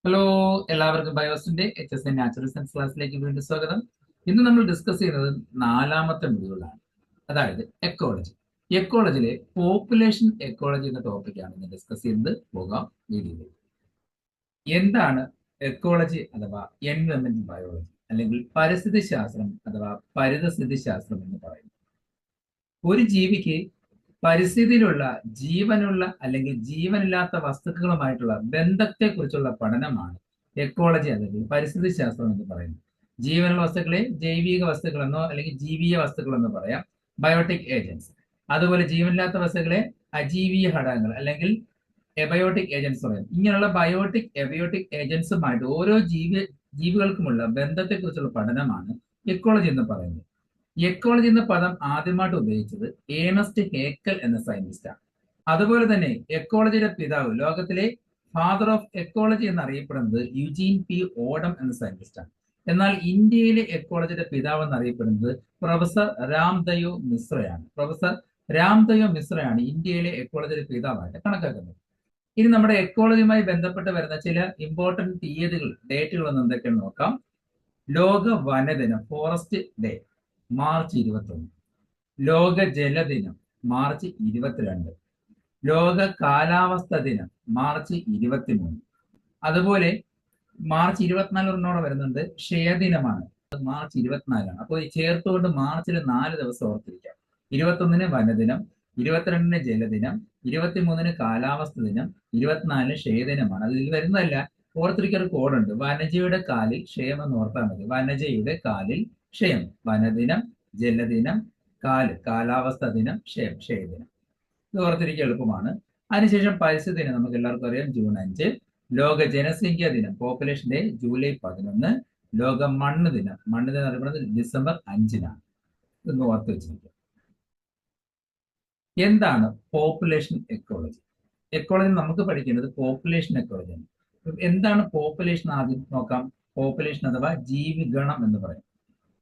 Hello, എല്ലാവർക്കും ബയോസിന്റെ HSN natural science ക്ലാസ്സിലേക്ക് വീണ്ടും സ്വാഗതം. ഇന്ന് നമ്മൾ ഡിസ്കസ് ചെയ്യുന്നത് നാലാമത്തെ മൊഡ്യൂളാണ്, അതായത് എക്കോളജി. എക്കോളജിയിലെ പോപ്പുലേഷൻ എക്കോളജി എന്ന ടോപ്പിക്കാണ് ഇന്ന് ഡിസ്കസ് ചെയ്യുന്നത്. പോകാം വീഡിയോയിലേക്ക്. എന്താണ് എക്കോളജി അഥവാ എൻവയോൺമെന്റൽ ബയോളജി അല്ലെങ്കിൽ പരിസ്ഥിതി ശാസ്ത്രം അഥവാ പരിതസ്ഥിതി ശാസ്ത്രം എന്ന് പറയുന്നത്? ഒരു ജീവിക്ക് പരിസ്ഥിതിയിലുള്ള ജീവനുള്ള അല്ലെങ്കിൽ ജീവനില്ലാത്ത വസ്തുക്കളുമായിട്ടുള്ള ബന്ധത്തെക്കുറിച്ചുള്ള പഠനമാണ് എക്കോളജി അല്ലെങ്കിൽ പരിസ്ഥിതി ശാസ്ത്രം എന്ന് പറയുന്നത്. ജീവനുള്ള വസ്തുക്കളെ ജൈവിക വസ്തുക്കളെന്നോ അല്ലെങ്കിൽ ജീവീയ വസ്തുക്കളെന്നോ പറയാം, ബയോട്ടിക് ഏജൻസ്. അതുപോലെ ജീവനില്ലാത്ത വസ്തുക്കളെ അജീവീയ ഘടകങ്ങൾ അല്ലെങ്കിൽ എബയോട്ടിക് ഏജൻസ് പറയും. ഇങ്ങനെയുള്ള ബയോട്ടിക് എബയോട്ടിക് ഏജൻസുമായിട്ട് ഓരോ ജീവികൾക്കുമുള്ള ബന്ധത്തെക്കുറിച്ചുള്ള പഠനമാണ് എക്കോളജി എന്ന് പറയുന്നത്. എക്കോളജി എന്ന പദം ആദ്യമായിട്ട് ഉപയോഗിച്ചത് ഏണസ്റ്റ് ഹേക്കൽ എന്ന സയന്റിസ്റ്റാണ്. അതുപോലെ തന്നെ എക്കോളജിയുടെ പിതാവ്, ലോകത്തിലെ ഫാദർ ഓഫ് എക്കോളജി എന്നറിയപ്പെടുന്നത് യുജീൻ പി ഓഡം എന്ന സയന്റിസ്റ്റാണ്. എന്നാൽ ഇന്ത്യയിലെ എക്കോളജിയുടെ പിതാവ് എന്നറിയപ്പെടുന്നത് പ്രൊഫസർ രാംദയോ മിശ്രയാണ്. പ്രൊഫസർ രാംദയോ മിശ്രയാണ് ഇന്ത്യയിലെ എക്കോളജിയുടെ പിതാവായിട്ട് കണക്കാക്കുന്നത്. ഇനി നമ്മുടെ എക്കോളജിയുമായി ബന്ധപ്പെട്ട് വരുന്ന ചില ഇമ്പോർട്ടന്റ് തീയതികൾ, ഡേറ്റുകൾ എന്ന് എന്തൊക്കെയാണെന്ന് നോക്കാം. ലോക വനദിനം, ഫോറസ്റ്റ് ഡേ, മാർച്ച് 21. ലോക ജലദിനം മാർച്ച് 22. ലോക കാലാവസ്ഥ ദിനം മാർച്ച് 23. അതുപോലെ മാർച്ച് 24 വരുന്നുണ്ട് ക്ഷയദിനമാണ്, മാർച്ച് 24. അപ്പോൾ ഈ ചേർത്തുകൊണ്ട് മാർച്ചിൽ 4 ദിവസം ഓർത്തിരിക്കാം. 21 വനദിനം, 22 ജലദിനം, 23 കാലാവസ്ഥ ദിനം, 24 ക്ഷയദിനമാണ്. അതിൽ വരുന്നതല്ല, ഓർത്തിരിക്കാൻ കോഡുണ്ട്. വനജയുടെ കാലിൽ ക്ഷയം എന്ന് ഓർത്താൽ മതി. വനജയുടെ കാലിൽ ക്ഷയം, വനദിനം, ജലദിനം, കാലാവസ്ഥ ദിനം, ക്ഷയദിനം. ഇത് ഓർത്തിരിക്കുക എളുപ്പമാണ്. അതിനുശേഷം പരിസ്ഥിതി ദിനം നമുക്ക് എല്ലാവർക്കും അറിയാം, ജൂൺ 5. ലോക ജനസംഖ്യാ ദിനം, പോപ്പുലേഷൻ ഡേ, ജൂലൈ 11. ലോക മണ്ണ് ദിനം അറിയപ്പെടുന്നത് ഡിസംബർ 5-നാണ്. ഇതൊന്ന് ഓർത്ത് വെച്ചിരിക്കുക. എന്താണ് പോപ്പുലേഷൻ എക്കോളജി? എക്കോളജി നമുക്ക് പഠിക്കേണ്ടത് പോപ്പുലേഷൻ എക്കോളജിയാണ്. എന്താണ് പോപ്പുലേഷൻ? ആദ്യം നോക്കാം. പോപ്പുലേഷൻ അഥവാ ജീവിഗണം എന്ന് പറയും.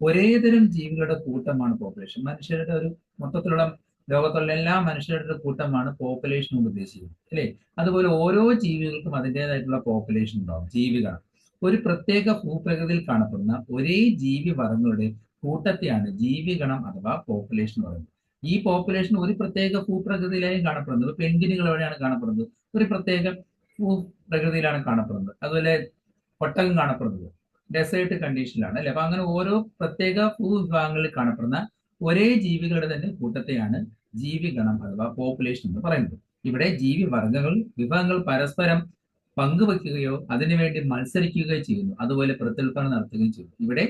ഒരേതരം ജീവികളുടെ കൂട്ടമാണ് പോപ്പുലേഷൻ. മനുഷ്യരുടെ ഒരു മൊത്തത്തിലുള്ള ലോകത്തുള്ള എല്ലാ മനുഷ്യരുടെ കൂട്ടമാണ് പോപ്പുലേഷൻ കൊണ്ട് ഉദ്ദേശിക്കുന്നത്, അല്ലേ? അതുപോലെ ഓരോ ജീവികൾക്കും അതിൻ്റെതായിട്ടുള്ള പോപ്പുലേഷൻ ഉണ്ടാവും, ജീവികളാണ്. ഒരു പ്രത്യേക ഭൂപ്രകൃതിയിൽ കാണപ്പെടുന്ന ഒരേ ജീവി വർഗങ്ങളുടെ കൂട്ടത്തെയാണ് ജീവിഗണം അഥവാ പോപ്പുലേഷൻ പറയുന്നത്. ഈ പോപ്പുലേഷൻ ഒരു പ്രത്യേക ഭൂപ്രകൃതിയിലായും കാണപ്പെടുന്നത്. പെൻഗിനുകൾ എവിടെയാണ് കാണപ്പെടുന്നത്? ഒരു പ്രത്യേക ഭൂപ്രകൃതിയിലാണ് കാണപ്പെടുന്നത്. അതുപോലെ ഒട്ടകം കാണപ്പെടുന്നത് ഡെസേർട്ട് കണ്ടീഷനിലാണ്, അല്ലെ? അപ്പൊ അങ്ങനെ ഓരോ പ്രത്യേക ഭൂവിഭാഗങ്ങളിൽ കാണപ്പെടുന്ന ഒരേ ജീവികളുടെ തന്നെ കൂട്ടത്തെയാണ് ജീവിഗണം അഥവാ പോപ്പുലേഷൻ എന്ന് പറയുന്നത്. ഇവിടെ ജീവി വിഭാഗങ്ങൾ പരസ്പരം പങ്കുവെക്കുകയോ അതിനുവേണ്ടി മത്സരിക്കുകയോ ചെയ്യുന്നു. അതുപോലെ പ്രത്യുൽപ്പന്നം നടത്തുകയും ചെയ്യുന്നു. ഇവിടെ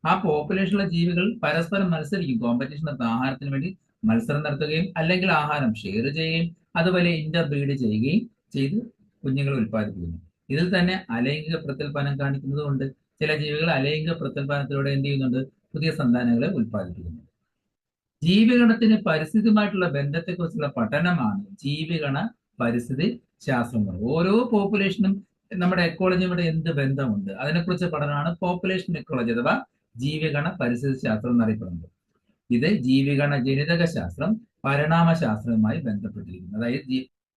ആ പോപ്പുലേഷനിലെ ജീവികൾ പരസ്പരം മത്സരിക്കും. കോമ്പറ്റീഷൻ നടത്തുന്ന ആഹാരത്തിന് വേണ്ടി മത്സരം നടത്തുകയും അല്ലെങ്കിൽ ആഹാരം ഷെയർ ചെയ്യുകയും അതുപോലെ ഇന്റർബ്രീഡ് ചെയ്യുകയും ചെയ്ത് കുഞ്ഞുങ്ങൾ ഉൽപ്പാദിപ്പിക്കുന്നു. ഇതിൽ തന്നെ അലൈംഗിക പ്രത്യുൽപ്പന്നം കാണിക്കുന്നത് കൊണ്ട് ചില ജീവികൾ അലൈംഗിക പ്രത്യുൽപ്പന്നത്തിലൂടെ എന്ത് ചെയ്യുന്നുണ്ട്? പുതിയ സന്താനങ്ങളെ ഉൽപ്പാദിപ്പിക്കുന്നു. ജീവിഗണത്തിന് പരിസ്ഥിതിയുമായിട്ടുള്ള ബന്ധത്തെക്കുറിച്ചുള്ള പഠനമാണ് ജീവിഗണ പരിസ്ഥിതി ശാസ്ത്രം. ഓരോ പോപ്പുലേഷനും നമ്മുടെ എക്കോളജിയുടെ എന്ത് ബന്ധമുണ്ട് അതിനെക്കുറിച്ച് പഠനമാണ് പോപ്പുലേഷൻ എക്കോളജി അഥവാ ജീവിഗണ പരിസ്ഥിതി ശാസ്ത്രം എന്നറിയപ്പെടുന്നത്. ഇത് ജീവിഗണ ജനിതക ശാസ്ത്രം, പരിണാമ ശാസ്ത്രവുമായി ബന്ധപ്പെട്ടിരിക്കുന്നു. അതായത്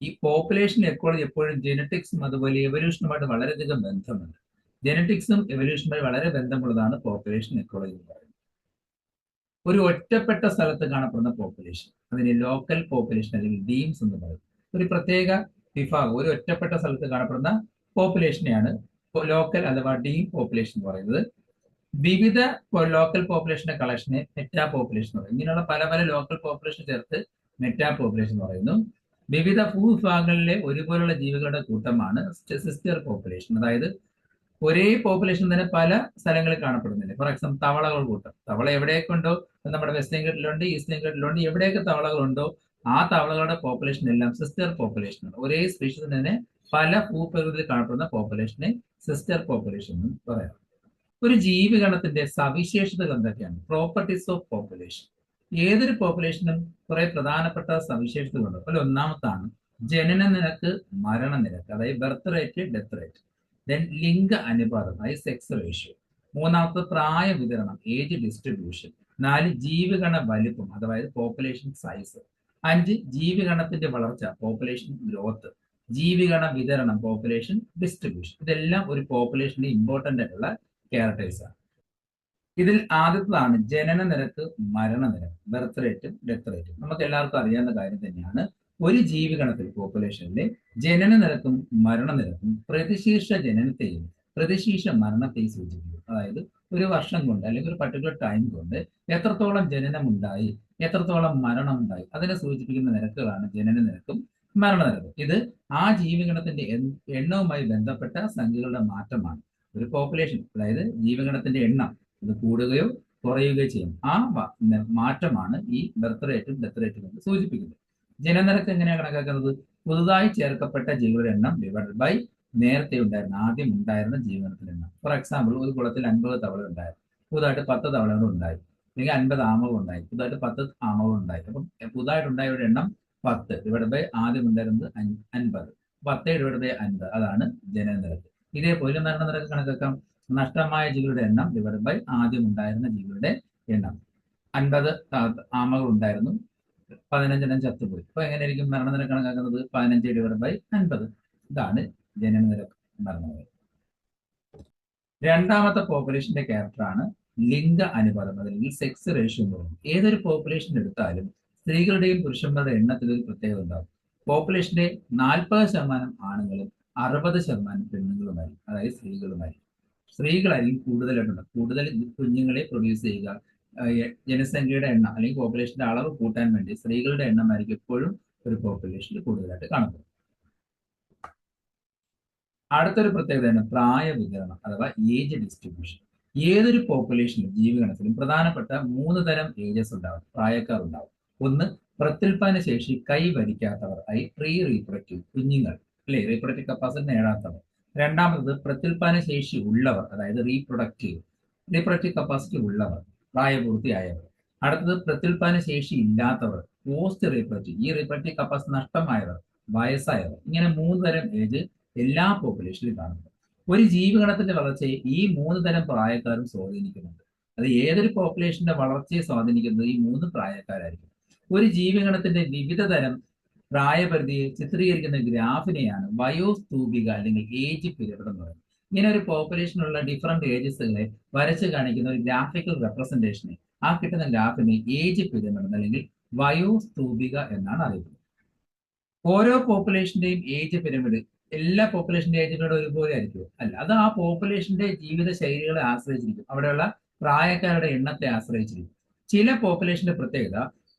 ഈ പോപ്പുലേഷൻ എക്കോളജി എപ്പോഴും ജെനറ്റിക്സും അതുപോലെ എവല്യൂഷനുമായിട്ട് വളരെയധികം ബന്ധമുണ്ട്. ജെനറ്റിക്സും എവല്യൂഷനുമായി വളരെ ബന്ധമുള്ളതാണ് പോപ്പുലേഷൻ എക്കോളജി എന്ന് പറയുന്നത്. ഒരു ഒറ്റപ്പെട്ട സ്ഥലത്ത് കാണപ്പെടുന്ന പോപ്പുലേഷൻ, അതിന് ലോക്കൽ പോപ്പുലേഷൻ അല്ലെങ്കിൽ ഡീംസ് എന്ന് പറയും. ഒരു പ്രത്യേക വിഭാഗം ഒരു ഒറ്റപ്പെട്ട സ്ഥലത്ത് കാണപ്പെടുന്ന പോപ്പുലേഷനെയാണ് ലോക്കൽ അഥവാ ഡീം പോപ്പുലേഷൻ എന്ന് പറയുന്നത്. വിവിധ ലോക്കൽ പോപ്പുലേഷന്റെ കളക്ഷനെ മെറ്റാ പോപ്പുലേഷൻ പറയും. ഇങ്ങനെയുള്ള പല പല ലോക്കൽ പോപ്പുലേഷൻ ചേർത്ത് മെറ്റാ പോപ്പുലേഷൻ പറയുന്നു. വിവിധ ഭൂവിഭാഗങ്ങളിലെ ഒരുപോലുള്ള ജീവികളുടെ കൂട്ടമാണ് സിസ്റ്റർ പോപ്പുലേഷൻ. അതായത് ഒരേ പോപ്പുലേഷൻ തന്നെ പല സ്ഥലങ്ങളിൽ കാണപ്പെടുന്നില്ല. ഫോർ എക്സാമ്പിൾ തവളകൾ കൂട്ടം. തവള എവിടെയൊക്കെ ഉണ്ടോ, നമ്മുടെ വെസ്റ്റേൺ ഘട്ടിലുണ്ട്, ഈസ്റ്റേൺ ഘട്ടിലുണ്ട്, എവിടെയൊക്കെ തവളകളുണ്ടോ ആ തവളകളുടെ പോപ്പുലേഷൻ എല്ലാം സിസ്റ്റർ പോപ്പുലേഷൻ ആണ്. ഒരേ സ്പീഷീസ് തന്നെ പല ഭൂപ്രകൃതിയിൽ കാണപ്പെടുന്ന പോപ്പുലേഷനെ സിസ്റ്റർ പോപ്പുലേഷൻ എന്ന് പറയാം. ഒരു ജീവിഗണത്തിന്റെ സവിശേഷതകൾ എന്തൊക്കെയാണ്? Properties of population. ഏതൊരു പോപ്പുലേഷനും കുറെ പ്രധാനപ്പെട്ട സവിശേഷതകളുണ്ട്. അതിൽ ഒന്നാമത്താണ് ജനന നിരക്ക്, മരണനിരക്ക്, അതായത് birth rate, death rate. Then ലിംഗ അനുപാതം, അതായത് സെക്സ് റേഷ്യോ. മൂന്നാമത്തെ പ്രായ വിതരണം, ഏജ് ഡിസ്ട്രിബ്യൂഷൻ. 4 ജീവിഗണ വലിപ്പം, അതായത് പോപ്പുലേഷൻ സൈസ്. 5 ജീവിഗണത്തിന്റെ വളർച്ച, പോപ്പുലേഷൻ ഗ്രോത്ത്. ജീവിഗണ വിതരണം, പോപ്പുലേഷൻ ഡിസ്ട്രിബ്യൂഷൻ, ഇതെല്ലാം ഒരു പോപ്പുലേഷന്റെ ഇമ്പോർട്ടന്റ് ആയിട്ടുള്ള ക്യാരക്ടേഴ്സ് ആണ്. ഇതിൽ ആദ്യത്തേതാണ് ജനന നിരക്ക്, മരണനിരക്ക്, ബർത്ത് റേറ്റും ഡെത്ത് റേറ്റും. നമുക്ക് എല്ലാവർക്കും അറിയാവുന്ന കാര്യം തന്നെയാണ്. ഒരു ജീവിഗണത്തിൽ, പോപ്പുലേഷനിലെ ജനന നിരക്കും മരണനിരക്കും പ്രതിശീർഷ ജനനത്തെയും പ്രതിശീർഷ മരണത്തെയും സൂചിപ്പിക്കും. അതായത് ഒരു വർഷം കൊണ്ട് അല്ലെങ്കിൽ ഒരു പർട്ടിക്കുലർ ടൈം കൊണ്ട് എത്രത്തോളം ജനനം ഉണ്ടായി, എത്രത്തോളം മരണം ഉണ്ടായി, അതിനെ സൂചിപ്പിക്കുന്ന നിരക്കുകളാണ് ജനന നിരക്കും മരണനിരക്കും. ഇത് ആ ജീവിഗണത്തിന്റെ എണ്ണവുമായി ബന്ധപ്പെട്ട സംഖ്യകളുടെ മാറ്റമാണ്. ഒരു പോപ്പുലേഷൻ, അതായത് ജീവിഗണത്തിന്റെ എണ്ണം, ഇത് കൂടുകയോ കുറയുകയോ ചെയ്യും. ആ മാറ്റമാണ് ഈ ബർത്ത് റേറ്റും ഡെത്ത് റേറ്റും കൊണ്ട് സൂചിപ്പിക്കുന്നത്. ജനനിരക്ക് എങ്ങനെയാണ് കണക്കാക്കുന്നത്? പുതുതായി ചേർക്കപ്പെട്ട ജീവികളുടെ എണ്ണം ഡിവൈഡഡ് ബൈ നേരത്തെ ഉണ്ടായിരുന്ന, ആദ്യം ഉണ്ടായിരുന്ന ജീവിഗണത്തിന്റെ എണ്ണം. ഫോർ എക്സാമ്പിൾ, ഒരു കുളത്തിൽ 50 തവള ഉണ്ടായിരുന്നു, പുതുതായിട്ട് 10 തവളകൾ ഉണ്ടായി. അല്ലെങ്കിൽ 50 ആമകൾ ഉണ്ടായി, പുതുതായിട്ട് 10 ആമകൾ ഉണ്ടായി. അപ്പം പുതുതായിട്ടുണ്ടായവരുടെ എണ്ണം 10 ഡിവൈഡഡ് ബൈ ആദ്യം ഉണ്ടായിരുന്നത് 50. 10 ഡിവൈഡഡ് ബൈ 50, അതാണ് ജനനനിരക്ക്. ഇതേപോലെ മരണനിരക്ക് കണക്കാക്കാം. നഷ്ടമായ ജീവികളുടെ എണ്ണം ഡിവൈഡഡ് ബൈ ആദ്യം ഉണ്ടായിരുന്ന ജീവികളുടെ എണ്ണം. 50 ആമകൾ ഉണ്ടായിരുന്നു, 15 എണ്ണം ചത്തുപോയി. അപ്പൊ എങ്ങനെയായിരിക്കും മരണനിരക്ക് കണക്കാക്കുന്നത്? 15 ഡിവൈഡഡ് ബൈ 50. ഇതാണ് ജനനനിരക്ക്, മരണനിരക്ക്. രണ്ടാമത്തെ പോപ്പുലേഷന്റെ ക്യാരക്ടറാണ് ലിംഗ അനുപാതം, അല്ലെങ്കിൽ സെക്സ് റേഷ്യോ എന്ന് പറയുന്നത്. ഏതൊരു പോപ്പുലേഷൻ എടുത്താലും സ്ത്രീകളുടെയും പുരുഷന്മാരുടെ എണ്ണത്തിൽ ഒരു പ്രത്യേകത ഉണ്ടാകും. പോപ്പുലേഷന്റെ 40% ആണുങ്ങളും 60% പെണ്ണുങ്ങളുമായി, അതായത് സ്ത്രീകളുമായി. സ്ത്രീകളായിരിക്കും കൂടുതലായിട്ടുണ്ട്. കൂടുതൽ കുഞ്ഞുങ്ങളെ പ്രൊഡ്യൂസ് ചെയ്യുക, ജനസംഖ്യയുടെ എണ്ണം അല്ലെങ്കിൽ പോപ്പുലേഷന്റെ അളവ് കൂട്ടാൻ വേണ്ടി സ്ത്രീകളുടെ എണ്ണമായിരിക്കും എപ്പോഴും ഒരു പോപ്പുലേഷനിൽ കൂടുതലായിട്ട് കാണുന്നത്. അടുത്തൊരു പ്രത്യേകതയാണ് പ്രായ വിതരണം, അഥവാ ഏജ് ഡിസ്ട്രിബ്യൂഷൻ. ഏതൊരു പോപ്പുലേഷനിലും ജീവിഗണത്തിലും പ്രധാനപ്പെട്ട 3 തരം ഏജസ് ഉണ്ടാവും, പ്രായക്കാർ ഉണ്ടാവും. ഒന്ന്, പ്രത്യുൽപാദന ശേഷി കൈവരിക്കാത്തവർ, പ്രീ റീപ്രൊഡക്റ്റീവ്, കുഞ്ഞുങ്ങൾ, അല്ലെ, റീപ്രൊഡക്റ്റീവ് കപ്പാസിറ്റി നേടാത്തവർ. രണ്ടാമത് പ്രത്യുൽപാദന ശേഷി ഉള്ളവർ, അതായത് റീപ്രൊഡക്റ്റീവ് കപ്പാസിറ്റി ഉള്ളവർ, പ്രായപൂർത്തിയായവർ. അടുത്തത് പ്രത്യുൽപാദന ശേഷി ഇല്ലാത്തവർ, പോസ്റ്റ് റീപ്രൊഡക്റ്റീവ്, ഈ റീപ്രൊഡക്റ്റീവ് കപ്പാസിറ്റി നഷ്ടമായവർ, വയസ്സായവർ. ഇങ്ങനെ 3 തരം ഏജ് എല്ലാ പോപ്പുലേഷനിലും കാണുന്നത്. ഒരു ജീവിഗണത്തിന്റെ വളർച്ചയെ ഈ 3 തരം പ്രായക്കാരും സ്വാധീനിക്കുന്നുണ്ട്. അത് ഏതൊരു പോപ്പുലേഷന്റെ വളർച്ചയെ സ്വാധീനിക്കുന്നത് ഈ 3 പ്രായക്കാരായിരിക്കും. ഒരു ജീവിഗണത്തിന്റെ വിവിധ തരം പ്രായപരിധിയെ ചിത്രീകരിക്കുന്ന ഗ്രാഫിനെയാണ് വയോസ്തൂപിക അല്ലെങ്കിൽ ഏജ് പിരമിഡ് എന്ന് പറയുന്നത്. ഇങ്ങനെ ഒരു പോപ്പുലേഷനുള്ള ഡിഫറെന്റ് ഏജസുകളെ വരച്ച് കാണിക്കുന്ന ഒരു ഗ്രാഫിക്കൽ റെപ്രസെന്റേഷനെ, ആ കിട്ടുന്ന ഗ്രാഫിനെ ഏജ് പിരമിഡ് അല്ലെങ്കിൽ വയോസ്തൂപിക എന്നാണ് അറിയുന്നത്. ഓരോ പോപ്പുലേഷന്റെയും ഏജ് പിരമിഡ് എല്ലാ പോപ്പുലേഷന്റെ ഏജിനോട് ഒരുപോലെ ആയിരിക്കും? അല്ല, അത് ആ പോപ്പുലേഷന്റെ ജീവിത ശൈലികളെ ആശ്രയിച്ചിരിക്കും, അവിടെയുള്ള പ്രായക്കാരുടെ എണ്ണത്തെ ആശ്രയിച്ചിരിക്കും. ചില പോപ്പുലേഷന്റെ പ്രത്യേകത,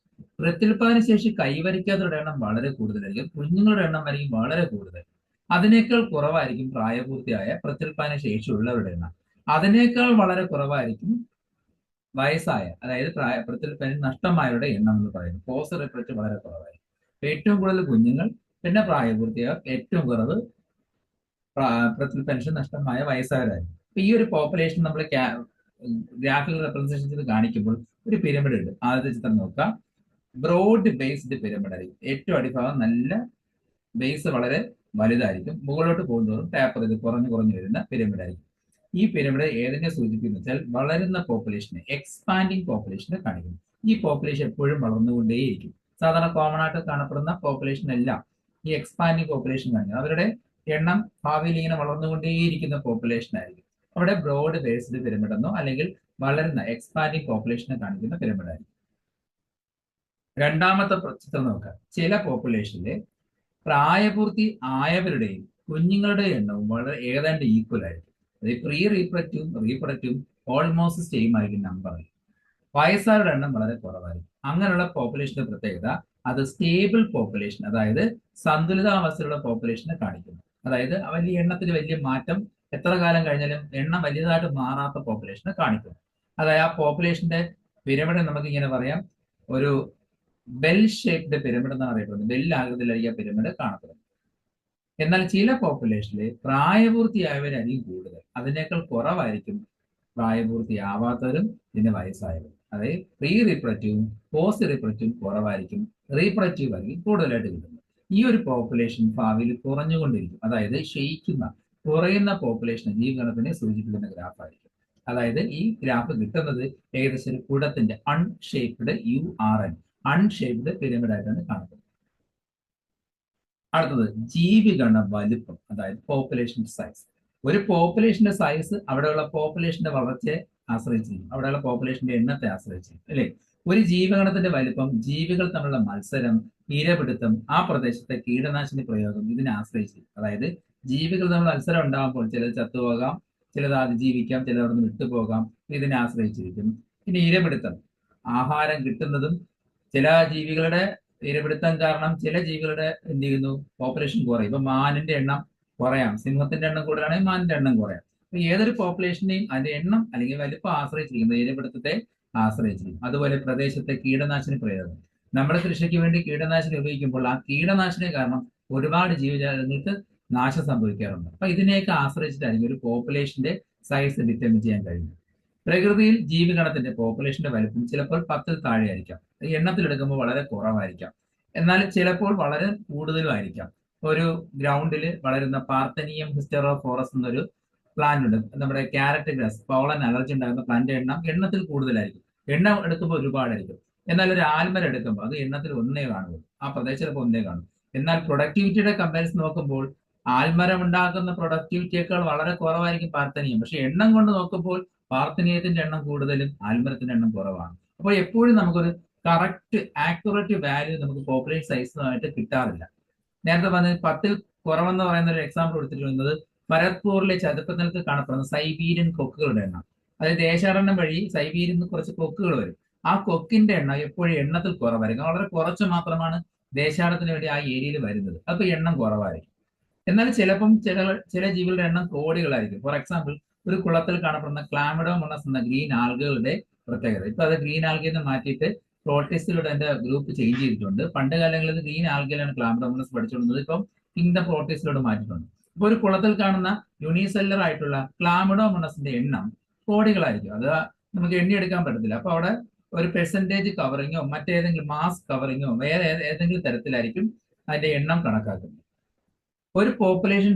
പ്രത്യുൽപാദന ശേഷി കൈവരിക്കാത്തവരുടെ എണ്ണം വളരെ കൂടുതലായിരിക്കും, കുഞ്ഞുങ്ങളുടെ എണ്ണം ആയിരിക്കും വളരെ കൂടുതൽ. അതിനേക്കാൾ കുറവായിരിക്കും പ്രായപൂർത്തിയായ പ്രത്യുൽപാദന ശേഷി ഉള്ളവരുടെ എണ്ണം. അതിനേക്കാൾ വളരെ കുറവായിരിക്കും വയസ്സായ, അതായത് പ്രത്യുൽപാദനം നഷ്ടമായവരുടെ എണ്ണം എന്ന് പറയുന്നത്. പോസ്റ്റ് റീപ്രൊഡക്റ്റീവ് വളരെ കുറവായിരിക്കും. ഏറ്റവും കൂടുതൽ കുഞ്ഞുങ്ങൾ, പിന്നെ പ്രായപൂർത്തിയായ, ഏറ്റവും കുറവ് പ്രത്യുൽപാദന നഷ്ടമായ വയസ്സായവരായിരിക്കും. ഈ ഒരു പോപ്പുലേഷൻ നമ്മൾ ഗ്രാഫിക്കൽ റെപ്രസെന്റേഷൻ ചെയ്ത് കാണിക്കുമ്പോൾ ഒരു പിരമിഡ് ഉണ്ട്. ആദ്യത്തെ ചിത്രം നോക്കാം. ബ്രോഡ് ബേസ്ഡ് പിരമിഡ് ആയിരിക്കും. ഏറ്റവും അടിഭാഗം നല്ല ബേസ് വളരെ വലുതായിരിക്കും. മുകളിലോട്ട് പോകുന്നതോറും ടാപ്പർ ചെയ്ത് കുറഞ്ഞു വരുന്ന പിരമിഡ് ആയിരിക്കും. ഈ പിരമിഡ് ഏതിനെ സൂചിപ്പിക്കുന്നു വെച്ചാൽ വളരുന്ന പോപ്പുലേഷനെ, എക്സ്പാൻഡിങ് പോപ്പുലേഷനെ കാണിക്കുന്നു. ഈ പോപ്പുലേഷൻ എപ്പോഴും വളർന്നുകൊണ്ടേയിരിക്കും. സാധാരണ കോമൺ ആയിട്ട് കാണപ്പെടുന്ന പോപ്പുലേഷൻ എല്ലാം ഈ എക്സ്പാൻഡിങ് പോപ്പുലേഷൻ കാണിക്കും. അവരുടെ എണ്ണം ഭാവിയിൽ ഇങ്ങനെ വളർന്നുകൊണ്ടേയിരിക്കുന്ന പോപ്പുലേഷൻ ആയിരിക്കും. അവിടെ ബ്രോഡ് ബേസ്ഡ് പിരമിഡ് എന്നോ അല്ലെങ്കിൽ വളരുന്ന എക്സ്പാൻഡിങ് പോപ്പുലേഷനെ കാണിക്കുന്ന പിരമിഡ് ആയിരിക്കും. രണ്ടാമത്തെ ചിത്രം നോക്കാം. ചില പോപ്പുലേഷനിലെ പ്രായപൂർത്തി ആയവരുടെയും കുഞ്ഞുങ്ങളുടെ എണ്ണവും വളരെ ഏതാണ്ട് ഈക്വൽ ആയിരിക്കും. അതായത് പ്രീ റീപ്രൊഡക്റ്റീവും ഓൾമോസ്റ്റ് സെയിം ആയിരിക്കും നമ്പർ. വയസ്സായവരുടെ എണ്ണം വളരെ കുറവായിരിക്കും. അങ്ങനെയുള്ള പോപ്പുലേഷന്റെ പ്രത്യേകത, അത് സ്റ്റേബിൾ പോപ്പുലേഷൻ, അതായത് സന്തുലിതാവസ്ഥയിലുള്ള പോപ്പുലേഷനെ കാണിക്കുന്നു. അതായത് വലിയ എണ്ണത്തിൽ വലിയ മാറ്റം എത്ര കാലം കഴിഞ്ഞാലും എണ്ണം വലിയതായിട്ട് മാറാത്ത പോപ്പുലേഷനെ കാണിക്കുന്നു. അതായത് ആ പോപ്പുലേഷന്റെ പിരമിഡ് നമുക്ക് ഇങ്ങനെ പറയാം, ഒരു ബെൽ ഷേപ്ഡ് പിരമിഡ് എന്നാണ് അറിയപ്പെടുന്നത്. ബെല്ലാകൃതിയിലായിരിക്കും പിരമിഡ് കാണപ്പെടുന്നത്. എന്നാൽ ചില പോപ്പുലേഷനിൽ പ്രായപൂർത്തിയായവരായിരിക്കും കൂടുതൽ, അതിനേക്കാൾ കുറവായിരിക്കും പ്രായപൂർത്തിയാവാത്തവരും പിന്നെ വയസ്സായവരും. അതായത് പ്രീ റീപ്രൊഡക്റ്റീവും പോസ്റ്റ് റീപ്രൊഡക്റ്റീവും കുറവായിരിക്കും, റീപ്രൊഡക്റ്റീവ് ആയിരിക്കും കൂടുതലായിട്ട് കിട്ടുന്നത്. ഈ ഒരു പോപ്പുലേഷൻ ഭാവിയിൽ കുറഞ്ഞുകൊണ്ടിരിക്കും. അതായത് ക്ഷയിക്കുന്ന, കുറയുന്ന പോപ്പുലേഷൻ ജീവിഗണത്തിനെ സൂചിപ്പിക്കുന്ന ഗ്രാഫായിരിക്കും. അതായത് ഈ ഗ്രാഫ് കിട്ടുന്നത് ഏകദേശം ഒരു കുടത്തിന്റെ അൺഷേപ്ഡ് URN, അൺഷേപ്ഡ് പിരമിഡ് ആയിട്ടാണ് കാണപ്പെടുന്നത്. അടുത്തത് ജീവിഗണ വലുപ്പം, അതായത് പോപ്പുലേഷൻ സൈസ്. ഒരു പോപ്പുലേഷന്റെ സൈസ് അവിടെയുള്ള പോപ്പുലേഷന്റെ വളർച്ചയെ ആശ്രയിച്ചിരിക്കും, അവിടെയുള്ള പോപ്പുലേഷന്റെ എണ്ണത്തെ ആശ്രയിച്ചിരിക്കും, അല്ലെ? ഒരു ജീവഗണത്തിന്റെ വലിപ്പം, ജീവികൾ തമ്മിലുള്ള മത്സരം, ഇരപിടുത്തം, ആ പ്രദേശത്തെ കീടനാശിനി പ്രയോഗം ഇതിനെ ആശ്രയിച്ചിരിക്കും. അതായത് ജീവികൾ തമ്മിൽ മത്സരം ഉണ്ടാകുമ്പോൾ ചിലത് ചത്തുപോകാം, ചിലത് അതിജീവിക്കാം, ചിലത് അവിടെ നിന്ന് വിട്ടുപോകാം, ഇതിനെ ആശ്രയിച്ചിരിക്കും. പിന്നെ ഇരപിടുത്തം, ആഹാരം കിട്ടുന്നതും, ചില ജീവികളുടെ ഇരപിടുത്തം കാരണം ചില ജീവികളുടെ എന്ത് ചെയ്യുന്നു, പോപ്പുലേഷൻ കുറയും. ഇപ്പൊ മാനിന്റെ എണ്ണം കുറയാം, സിംഹത്തിന്റെ എണ്ണം കൂടുതലാണെങ്കിൽ മാനിന്റെ എണ്ണം കുറയാം. അപ്പൊ ഏതൊരു പോപ്പുലേഷനെയും അതിന്റെ എണ്ണം അല്ലെങ്കിൽ വലിപ്പം ആശ്രയിച്ചിരിക്കുന്നത് ഇരപിടുത്തത്തെ ആശ്രയിച്ചിരിക്കും. അതുപോലെ പ്രദേശത്തെ കീടനാശിനി പ്രയോഗം, നമ്മുടെ കൃഷിക്ക് വേണ്ടി കീടനാശിനി ഉപയോഗിക്കുമ്പോൾ ആ കീടനാശിനി കാരണം ഒരുപാട് ജീവജാലങ്ങൾക്ക് നാശം സംഭവിക്കാറുണ്ട്. അപ്പൊ ഇതിനെയൊക്കെ ആശ്രയിച്ചിട്ടായിരിക്കും ഒരു പോപ്പുലേഷന്റെ സൈസ് ഡിറ്റർമിൻ ചെയ്യാൻ കഴിയുന്നത്. പ്രകൃതിയിൽ ജീവിഗണത്തിന്റെ പോപ്പുലേഷന്റെ വലിപ്പം ചിലപ്പോൾ 10-ൽ താഴെയായിരിക്കാം, എണ്ണത്തിലെടുക്കുമ്പോൾ വളരെ കുറവായിരിക്കാം, എന്നാൽ ചിലപ്പോൾ വളരെ കൂടുതലുമായിരിക്കാം. ഒരു ഗ്രൗണ്ടിൽ വളരുന്ന പാർത്തനിയം ഹിസ്റ്റെറോഫോറസ് എന്നൊരു പ്ലാന്റ് ഉണ്ട്, നമ്മുടെ ക്യാരറ്റ് ഗ്രാസ്, പോളൻ അലർജി ഉണ്ടാകുന്ന പ്ലാന്റ് എണ്ണത്തിൽ കൂടുതലായിരിക്കും, എണ്ണം എടുക്കുമ്പോൾ ഒരുപാടായിരിക്കും. എന്നാൽ ഒരു ആൽമരം എടുക്കുമ്പോൾ അത് എണ്ണത്തിൽ ഒന്നേ കാണുള്ളൂ, ആ പ്രദേശം ചിലപ്പോൾ ഒന്നേ കാണും. എന്നാൽ പ്രൊഡക്ടിവിറ്റിയുടെ കമ്പാരിസൺ നോക്കുമ്പോൾ ആൽമരം ഉണ്ടാക്കുന്ന പ്രൊഡക്ടിവിറ്റിയേക്കാൾ വളരെ കുറവായിരിക്കും പാർത്തനിയം. പക്ഷെ എണ്ണം കൊണ്ട് നോക്കുമ്പോൾ പാർത്തനീയത്തിന്റെ എണ്ണം കൂടുതലും ആൽമരത്തിന്റെ എണ്ണം കുറവാണ്. അപ്പോൾ എപ്പോഴും നമുക്കൊരു കറക്റ്റ് ആക്യുറേറ്റ് വാല്യൂ നമുക്ക് പോപ്പുലേഷൻ സൈസുമായിട്ട് കിട്ടാറില്ല. നേരത്തെ പറഞ്ഞ 10-ൽ കുറവെന്ന് പറയുന്ന ഒരു എക്സാമ്പിൾ കൊടുത്തിട്ടുള്ളത് ഭരത്പൂരിലെ ചതുപ്പ് നിലത്ത് കാണപ്പെടുന്ന സൈബീരിയൻ കൊക്കുകളുടെ എണ്ണം. അതായത് ദേശാടനം വഴി സൈബീരിയൻ കുറച്ച് കൊക്കുകൾ വരും, ആ കൊക്കിന്റെ എണ്ണം എപ്പോഴും എണ്ണത്തിൽ കുറവായിരിക്കും, വളരെ കുറച്ച് മാത്രമാണ് ദേശാടനത്തിന് വേണ്ടി ആ ഏരിയയിൽ വരുന്നത്, അപ്പൊ എണ്ണം കുറവായിരിക്കും. എന്നാൽ ചിലപ്പം ചില ജീവികളുടെ എണ്ണം കോടികളായിരിക്കും. ഫോർ എക്സാമ്പിൾ, ഒരു കുളത്തിൽ കാണപ്പെടുന്ന ക്ലാമിഡോമോണസ് എന്ന ഗ്രീൻ ആൽഗകളുടെ പ്രത്യേകത, ഇപ്പൊ അത് ഗ്രീൻ ആൽഗയിൽ നിന്ന് മാറ്റിയിട്ട് പ്രോട്ടിസ്റ്റിലൂടെ എന്റെ ഗ്രൂപ്പ് ചേഞ്ച് ചെയ്തിട്ടുണ്ട്. പണ്ട് കാലങ്ങളിൽ ഗ്രീൻ ആൽഗയിലാണ് ക്ലാമിഡോമോണസ് പഠിച്ചുകൊണ്ടിരുന്നത്, ഇപ്പം കിങ്ഡ പ്രോട്ടിസ്റ്റിലൂടെ മാറ്റിയിട്ടുണ്ട്. ഇപ്പൊ ഒരു കുളത്തിൽ കാണുന്ന യൂണിസെല്ലർ ആയിട്ടുള്ള ക്ലാമിഡോമോണസിന്റെ എണ്ണം കോടികളായിരിക്കും, അത് നമുക്ക് എണ്ണിയെടുക്കാൻ പറ്റത്തില്ല. അപ്പൊ അവിടെ ഒരു പെർസെന്റേജ് കവറിങ്ങോ മറ്റേതെങ്കിലും മാസ് കവറിങ്ങോ വേറെ ഏതെങ്കിലും തരത്തിലായിരിക്കും അതിന്റെ എണ്ണം കണക്കാക്കുന്നത്. ഒരു പോപ്പുലേഷൻ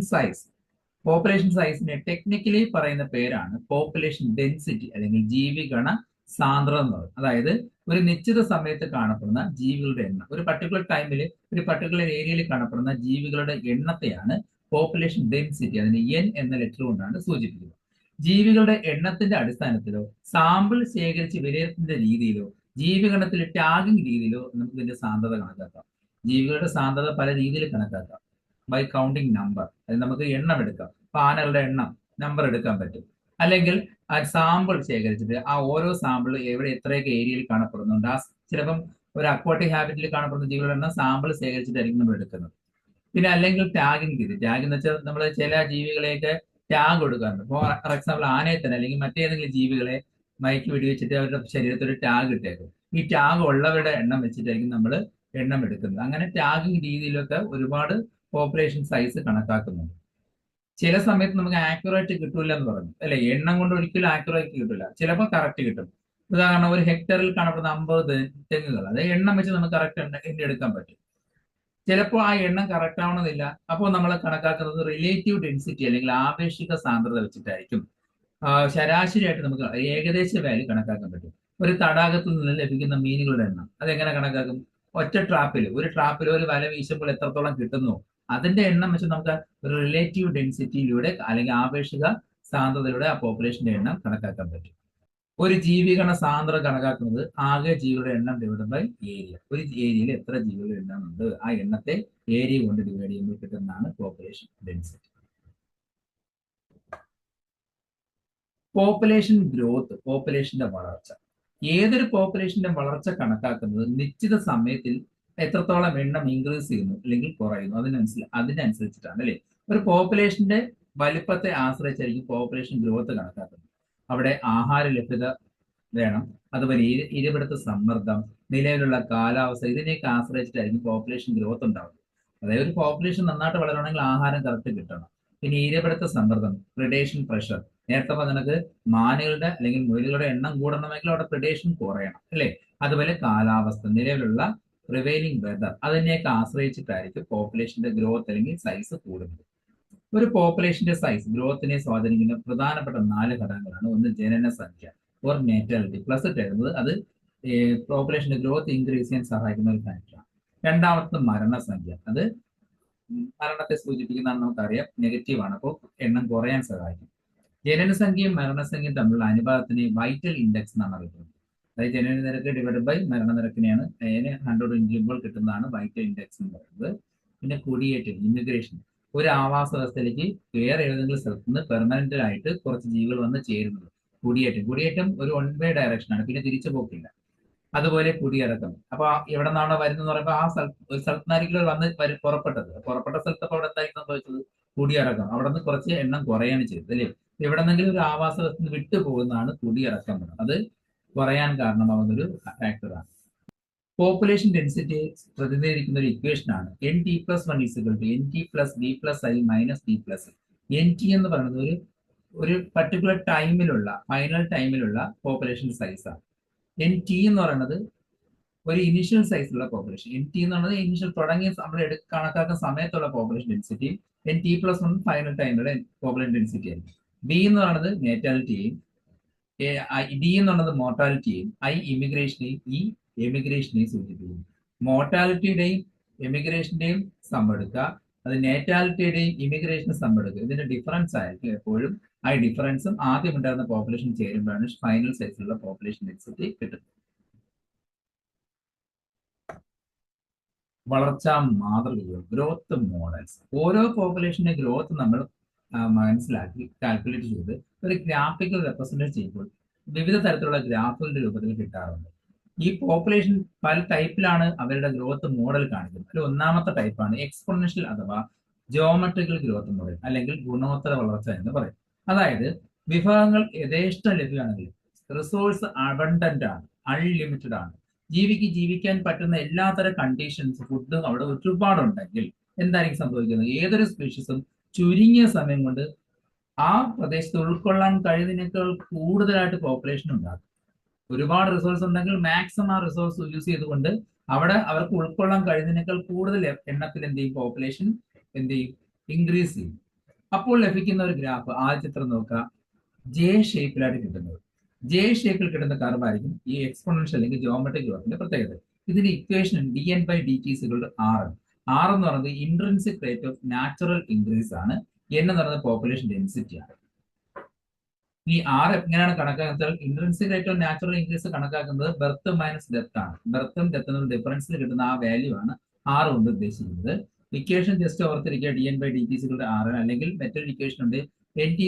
സൈസിനെ ടെക്നിക്കലി പറയുന്ന പേരാണ് പോപ്പുലേഷൻ ഡെൻസിറ്റി അല്ലെങ്കിൽ ജീവിഗണ സാന്ദ്രത എന്ന് പറയുന്നത്. അതായത് ഒരു നിശ്ചിത സമയത്ത് കാണപ്പെടുന്ന ജീവികളുടെ എണ്ണം, ഒരു പർട്ടിക്കുലർ ടൈമിൽ ഒരു പർട്ടിക്കുലർ ഏരിയയിൽ കാണപ്പെടുന്ന ജീവികളുടെ എണ്ണത്തെയാണ് പോപ്പുലേഷൻ ഡെൻസിറ്റി, അതിന് എൻ എന്ന ലെറ്റർ കൊണ്ടാണ് സൂചിപ്പിക്കുന്നത്. ജീവികളുടെ എണ്ണത്തിന്റെ അടിസ്ഥാനത്തിലോ സാമ്പിൾ ശേഖരിച്ച് വിലയിരുത്തുന്ന രീതിയിലോ ജീവിഗണത്തിലെ ടാഗിംഗ് രീതിയിലോ നമുക്ക് ഇതിന്റെ സാന്ദ്രത കണക്കാക്കാം. ജീവികളുടെ സാന്ദ്രത പല രീതിയിൽ കണക്കാക്കാം. ബൈ കൗണ്ടിങ് നമ്പർ, അത് നമുക്ക് എണ്ണം എടുക്കാം, ആനകളുടെ എണ്ണം നമ്പർ എടുക്കാൻ പറ്റും. അല്ലെങ്കിൽ ആ സാമ്പിൾ ശേഖരിച്ചിട്ട് ആ ഓരോ സാമ്പിൾ എവിടെ എത്രയൊക്കെ ഏരിയയിൽ കാണപ്പെടുന്നുണ്ട്, ആ ചിലപ്പം ഒരു അക്വാട്ടിക് ഹാബിറ്റിൽ കാണപ്പെടുന്ന ജീവികളുടെ എണ്ണം സാമ്പിൾ ശേഖരിച്ചിട്ടായിരിക്കും നമ്മൾ എടുക്കുന്നത്. പിന്നെ അല്ലെങ്കിൽ ടാഗിങ് രീതി, ടാഗ് എന്ന് വെച്ചാൽ നമ്മൾ ചില ജീവികളെയൊക്കെ ടാഗ് കൊടുക്കാറുണ്ട്. ഫോർ എക്സാമ്പിൾ ആനയെ തന്നെ അല്ലെങ്കിൽ മറ്റേതെങ്കിലും ജീവികളെ മയക്കി വെടിവെച്ചിട്ട് അവരുടെ ശരീരത്തിൽ ഒരു ടാഗ് ഇട്ടേക്കും. ഈ ടാഗ് ഉള്ളവരുടെ എണ്ണം വെച്ചിട്ടായിരിക്കും നമ്മൾ എണ്ണം എടുക്കുന്നത്. അങ്ങനെ ടാഗിങ് രീതിയിലൊക്കെ ഒരുപാട് പോപ്പുലേഷൻ സൈസ് കണക്കാക്കുന്നുണ്ട്. ചില സമയത്ത് നമുക്ക് ആക്യുറേറ്റ് കിട്ടൂല എന്ന് പറഞ്ഞു, അല്ലെ? എണ്ണം കൊണ്ട് ഒരിക്കലും ആക്യുറേറ്റ് കിട്ടില്ല, ചിലപ്പോൾ കറക്റ്റ് കിട്ടും. ഉദാഹരണം, ഒരു ഹെക്ടറിൽ കാണപ്പെടുന്ന 50 തെങ്ങുകൾ, അത് എണ്ണം വെച്ച് നമുക്ക് കറക്റ്റ് എണ്ണി എടുക്കാൻ പറ്റും. ചിലപ്പോൾ ആ എണ്ണം കറക്റ്റ് ആവണമെന്നില്ല. അപ്പോൾ നമ്മൾ കണക്കാക്കുന്നത് റിലേറ്റീവ് ഡെൻസിറ്റി അല്ലെങ്കിൽ ആപേക്ഷിക സാന്ദ്രത വെച്ചിട്ടായിരിക്കും. ശരാശരിയായിട്ട് നമുക്ക് ഏകദേശ വാല്യൂ കണക്കാക്കാൻ പറ്റും. ഒരു തടാകത്തിൽ നിന്ന് ലഭിക്കുന്ന മീനുകളുടെ എണ്ണം അതെങ്ങനെ കണക്കാക്കും? ഒറ്റ ഒരു ട്രാപ്പിൽ ഒരു വല വീശുമ്പോൾ എത്രത്തോളം കിട്ടുന്നു അതിന്റെ എണ്ണം വെച്ച് നമുക്ക് ഒരു റിലേറ്റീവ് ഡെൻസിറ്റിയിലൂടെ അല്ലെങ്കിൽ ആപേക്ഷിക സാന്ദ്രതയിലൂടെ ആ പോപ്പുലേഷന്റെ എണ്ണം കണക്കാക്കാൻ പറ്റും. ഒരു ജീവിഗണ സാന്ദ്രത കണക്കാക്കുന്നത് ആകെ ജീവികളുടെ എണ്ണം ഡിവൈഡ് ബൈ ഏരിയ. ഒരു ഏരിയയിൽ എത്ര ജീവികളുടെ എണ്ണം ഉണ്ട്, ആ എണ്ണത്തെ ഏരിയ കൊണ്ട് ഡിവൈഡ് ചെയ്യുമ്പോൾ കിട്ടുന്നതാണ് പോപ്പുലേഷൻ ഡെൻസിറ്റി. പോപ്പുലേഷൻ ഗ്രോത്ത്, പോപ്പുലേഷന്റെ വളർച്ച. ഏതൊരു പോപ്പുലേഷന്റെ വളർച്ച കണക്കാക്കുന്നത് നിശ്ചിത സമയത്തിൽ എത്രത്തോളം എണ്ണം ഇൻക്രീസ് ചെയ്യുന്നു അല്ലെങ്കിൽ കുറയുന്നു അതിനനുസരിച്ചിട്ടാണ്, അല്ലെ? ഒരു പോപ്പുലേഷന്റെ വലിപ്പത്തെ ആശ്രയിച്ചായിരിക്കും പോപ്പുലേഷൻ ഗ്രോത്ത് കണക്കാക്കുന്നത്. അവിടെ ആഹാര ലഭ്യത വേണം, അതുപോലെ ഇരപിടുത്ത സമ്മർദ്ദം, നിലവിലുള്ള കാലാവസ്ഥ, ഇതിനെയൊക്കെ ആശ്രയിച്ചിട്ടായിരിക്കും പോപ്പുലേഷൻ ഗ്രോത്ത് ഉണ്ടാവുന്നത്. അതായത് ഒരു പോപ്പുലേഷൻ നന്നായിട്ട് വളരണമെങ്കിൽ ആഹാരം കറക്റ്റ് കിട്ടണം. പിന്നെ ഇരപിടുത്ത സമ്മർദ്ദം, പ്രിഡേഷൻ പ്രഷർ, നേരത്തെ പറഞ്ഞത് മാനുകളുടെ അല്ലെങ്കിൽ മുയലുകളുടെ എണ്ണം കൂടണമെങ്കിൽ അവിടെ പ്രിഡേഷൻ കുറയണം, അല്ലെ? അതുപോലെ കാലാവസ്ഥ, നിലവിലുള്ള പ്രിവെയിലിംഗ് വെതർ, അതിനെയൊക്കെ ആശ്രയിച്ചിട്ടായിരിക്കും പോപ്പുലേഷന്റെ ഗ്രോത്ത് അല്ലെങ്കിൽ സൈസ് കൂടുന്നത്. ഒരു പോപ്പുലേഷന്റെ സൈസ് ഗ്രോത്തിനെ സ്വാധീനിക്കുന്ന പ്രധാനപ്പെട്ട 4 ഘടകങ്ങളാണ്. ഒന്ന് ജനനസംഖ്യ ഓർ നേറ്റാലിറ്റി, പ്ലസ് ഇട്ടിരുന്നത് അത് പോപ്പുലേഷന്റെ ഗ്രോത്ത് ഇൻക്രീസ് ചെയ്യാൻ സഹായിക്കുന്ന ഒരു ഫാക്ടറാണ്. രണ്ടാമത്തെ മരണസംഖ്യ, അത് മരണത്തെ സൂചിപ്പിക്കുന്നതാണ് നമുക്കറിയാം, നെഗറ്റീവ് ആണ്. അപ്പോൾ എണ്ണം കുറയാൻ സഹായിക്കും. ജനനസംഖ്യയും മരണസംഖ്യയും തമ്മിലുള്ള അനുപാതത്തിനെ വൈറ്റൽ ഇൻഡെക്സ് എന്നാണ് അറിയപ്പെടുന്നത്. അതായത് ജനന നിരക്ക് ഡിവൈഡ് ബൈ മരണനിരക്കിനെയാണ് അതിനെ 100 ചെയ്യുമ്പോൾ കിട്ടുന്നതാണ് വൈറ്റൽ ഇൻഡെക്സ് എന്ന് പറയുന്നത്. പിന്നെ കുടിയേറ്റം, ഇമിഗ്രേഷൻ, ഒരു ആവാസ വ്യവസ്ഥയിലേക്ക് വേറെ ഏതെങ്കിലും സ്ഥലത്ത് നിന്ന് പെർമനന്റ് ആയിട്ട് കുറച്ച് ജീവികൾ വന്ന് ചേരുന്നത് കുടിയേറ്റം ഒരു വൺ വേ ഡയറക്ഷൻ ആണ്, പിന്നെ തിരിച്ചു പോക്കില്ല. അതുപോലെ കുടിയിറക്കം. അപ്പൊ എവിടെ നിന്നാണോ വരുന്നത് പറയുമ്പോൾ ആ ഒരു സ്ഥലത്തുനിന്നായിരിക്കും പുറപ്പെട്ട സ്ഥലത്ത് അപ്പൊ അവിടെ എന്തായിരിക്കും സംഭവിച്ചത്? കുടിയിറക്കം. അവിടെ നിന്ന് കുറച്ച് എണ്ണം കുറയാണ് ചെയ്തത് അല്ലേ? എവിടെ നിന്നെങ്കിലും ഒരു ആവാസ വ്യവസ്ഥ വിട്ടു പോകുന്നതാണ് കുടിയിറക്കം. അത് കുറയാൻ കാരണമാകുന്ന ഒരു ഫാക്ടറാണ്. പോപ്പുലേഷൻ ഡെൻസിറ്റി പ്രതിനിധീകരിക്കുന്ന ഒരു ഇക്വേഷൻ ആണ് NT+1 NT+D+I-D+. NT എന്ന് പറയുന്നത് ഒരു പർട്ടിക്കുലർ ടൈമിലുള്ള ഫൈനൽ ടൈമിലുള്ള പോപ്പുലേഷൻ സൈസ് ആണ്. NT എന്ന് പറയുന്നത് ഒരു ഇനിഷ്യൽ സൈസിലുള്ള പോപ്പുലേഷൻ. NT എന്ന് പറയുന്നത് ഇനിഷ്യൽ തുടങ്ങിയ നമ്മൾ കണക്കാക്കുന്ന സമയത്തുള്ള പോപ്പുലേഷൻ ഡെൻസിറ്റി. NT+1 ഫൈനൽ ടൈമിലുള്ള പോപ്പുലേഷൻ ഡെൻസിറ്റി ആയിരിക്കും. B എന്ന് പറയുന്നത് നേറ്റാലിറ്റിയെയും, D എന്ന് പറയുന്നത് മോർട്ടാലിറ്റിയെയും, I ഇമിഗ്രേഷനെയും, E എമിഗ്രേഷനെയും സൂചിപ്പിക്കുന്നു. മോർട്ടാലിറ്റിയുടെയും എമിഗ്രേഷന്റെയും സം എടുക്കുക, അത് നേറ്റാലിറ്റിയുടെയും ഇമിഗ്രേഷന്റെ സം എടുക്കുക. ഇതിന്റെ ഡിഫറൻസ് ആയിരിക്കും എപ്പോഴും. ആ ഡിഫറൻസും ആദ്യം ഉണ്ടായിരുന്ന പോപ്പുലേഷൻ ചേരുമ്പോഴാണ് ഫൈനൽ സൈസിലുള്ള പോപ്പുലേഷൻ ഡെൻസിറ്റി കിട്ടുന്നത്. വളർച്ചാ മാതൃകകൾ, ഗ്രോത്ത് മോഡൽസ്. ഓരോ പോപ്പുലേഷന്റെ ഗ്രോത്ത് നമ്മൾ മനസ്സിലാക്കി കാൽക്കുലേറ്റ് ചെയ്ത് ഒരു ഗ്രാഫിക്കൽ റെപ്രസെന്റ് ചെയ്യുമ്പോൾ വിവിധ തരത്തിലുള്ള ഗ്രാഫുകളുടെ രൂപത്തിൽ കിട്ടാറുണ്ട്. ഈ പോപ്പുലേഷൻ പല ടൈപ്പിലാണ് അവരുടെ ഗ്രോത്ത് മോഡൽ കാണിക്കുന്നത്. അതിൽ ഒന്നാമത്തെ ടൈപ്പാണ് എക്സ്പോണൻഷ്യൽ അഥവാ ജോമെട്രിക്കൽ ഗ്രോത്ത് മോഡൽ, അല്ലെങ്കിൽ ഗുണോത്തര വളർച്ച എന്ന് പറയും. അതായത് വിഭവങ്ങൾ യഥേഷ്ടം ലഭ്യമാണെങ്കിൽ, റിസോഴ്സ് അബണ്ടന്റ് ആണ്, അൺലിമിറ്റഡ് ആണ്, ജീവിക്കാൻ പറ്റുന്ന എല്ലാത്തരം കണ്ടീഷൻസ് ഫുഡും അവിടെ ഒരുപാടുണ്ടെങ്കിൽ എന്തായിരിക്കും സംഭവിക്കുന്നത്? ഏതൊരു സ്പീഷീസും ചുരുങ്ങിയ സമയം കൊണ്ട് ആ പ്രദേശത്ത് ഉൾക്കൊള്ളാൻ കഴിയുന്നതിനേക്കാൾ കൂടുതലായിട്ട് പോപ്പുലേഷൻ ഉണ്ടാകും. ഒരുപാട് റിസോഴ്സ് ഉണ്ടെങ്കിൽ മാക്സിമം ആ റിസോഴ്സ് യൂസ് ചെയ്തുകൊണ്ട് അവിടെ അവർക്ക് ഉൾക്കൊള്ളാൻ കഴിയുന്നതിനേക്കാൾ കൂടുതൽ എണ്ണത്തിൽ എന്ത് ചെയ്യും? പോപ്പുലേഷൻ എന്ത് ചെയ്യും? ഇൻക്രീസ് ചെയ്യും. അപ്പോൾ ലഭിക്കുന്ന ഒരു ഗ്രാഫ്, ആ ചിത്രം നോക്കുക, ജെ ഷേപ്പിലായിട്ട് കിട്ടുന്നത്. ജെ ഷേപ്പിൽ കിട്ടുന്ന കർവ് ആയിരിക്കും ഈ എക്സ്പോണൻഷ്യൽ അല്ലെങ്കിൽ ജോമെട്രിക് ഗ്രോത്തിന്റെ പ്രത്യേകത. ഇതിന്റെ ഇക്വേഷൻ dn/dt R. R എന്ന് പറയുന്നത് intrinsic rate of natural increase ആണ്. N എന്ന് പറയുന്നത് പോപ്പുലേഷൻ ഡെൻസിറ്റി ആണ്. ഈ R എങ്ങനെയാണ് കണക്കാക്കുന്നത്? Intrinsic rate of natural increase കണക്കാക്കുന്നത് ബർത്ത് മൈനസ് ഡെത്ത് ആണ്. ബർത്തും ഡെത്തും ഡിഫറൻസിൽ കിട്ടുന്ന ആ വാല്യൂ ആണ് R കൊണ്ട് ഉദ്ദേശിക്കുന്നത്. ഇക്വേഷൻ ജസ്റ്റ് ഓർത്തിരിക്കുക, dn/dt R. അല്ലെങ്കിൽ മറ്റൊരു ഇക്വേഷൻ ഉണ്ട്, NT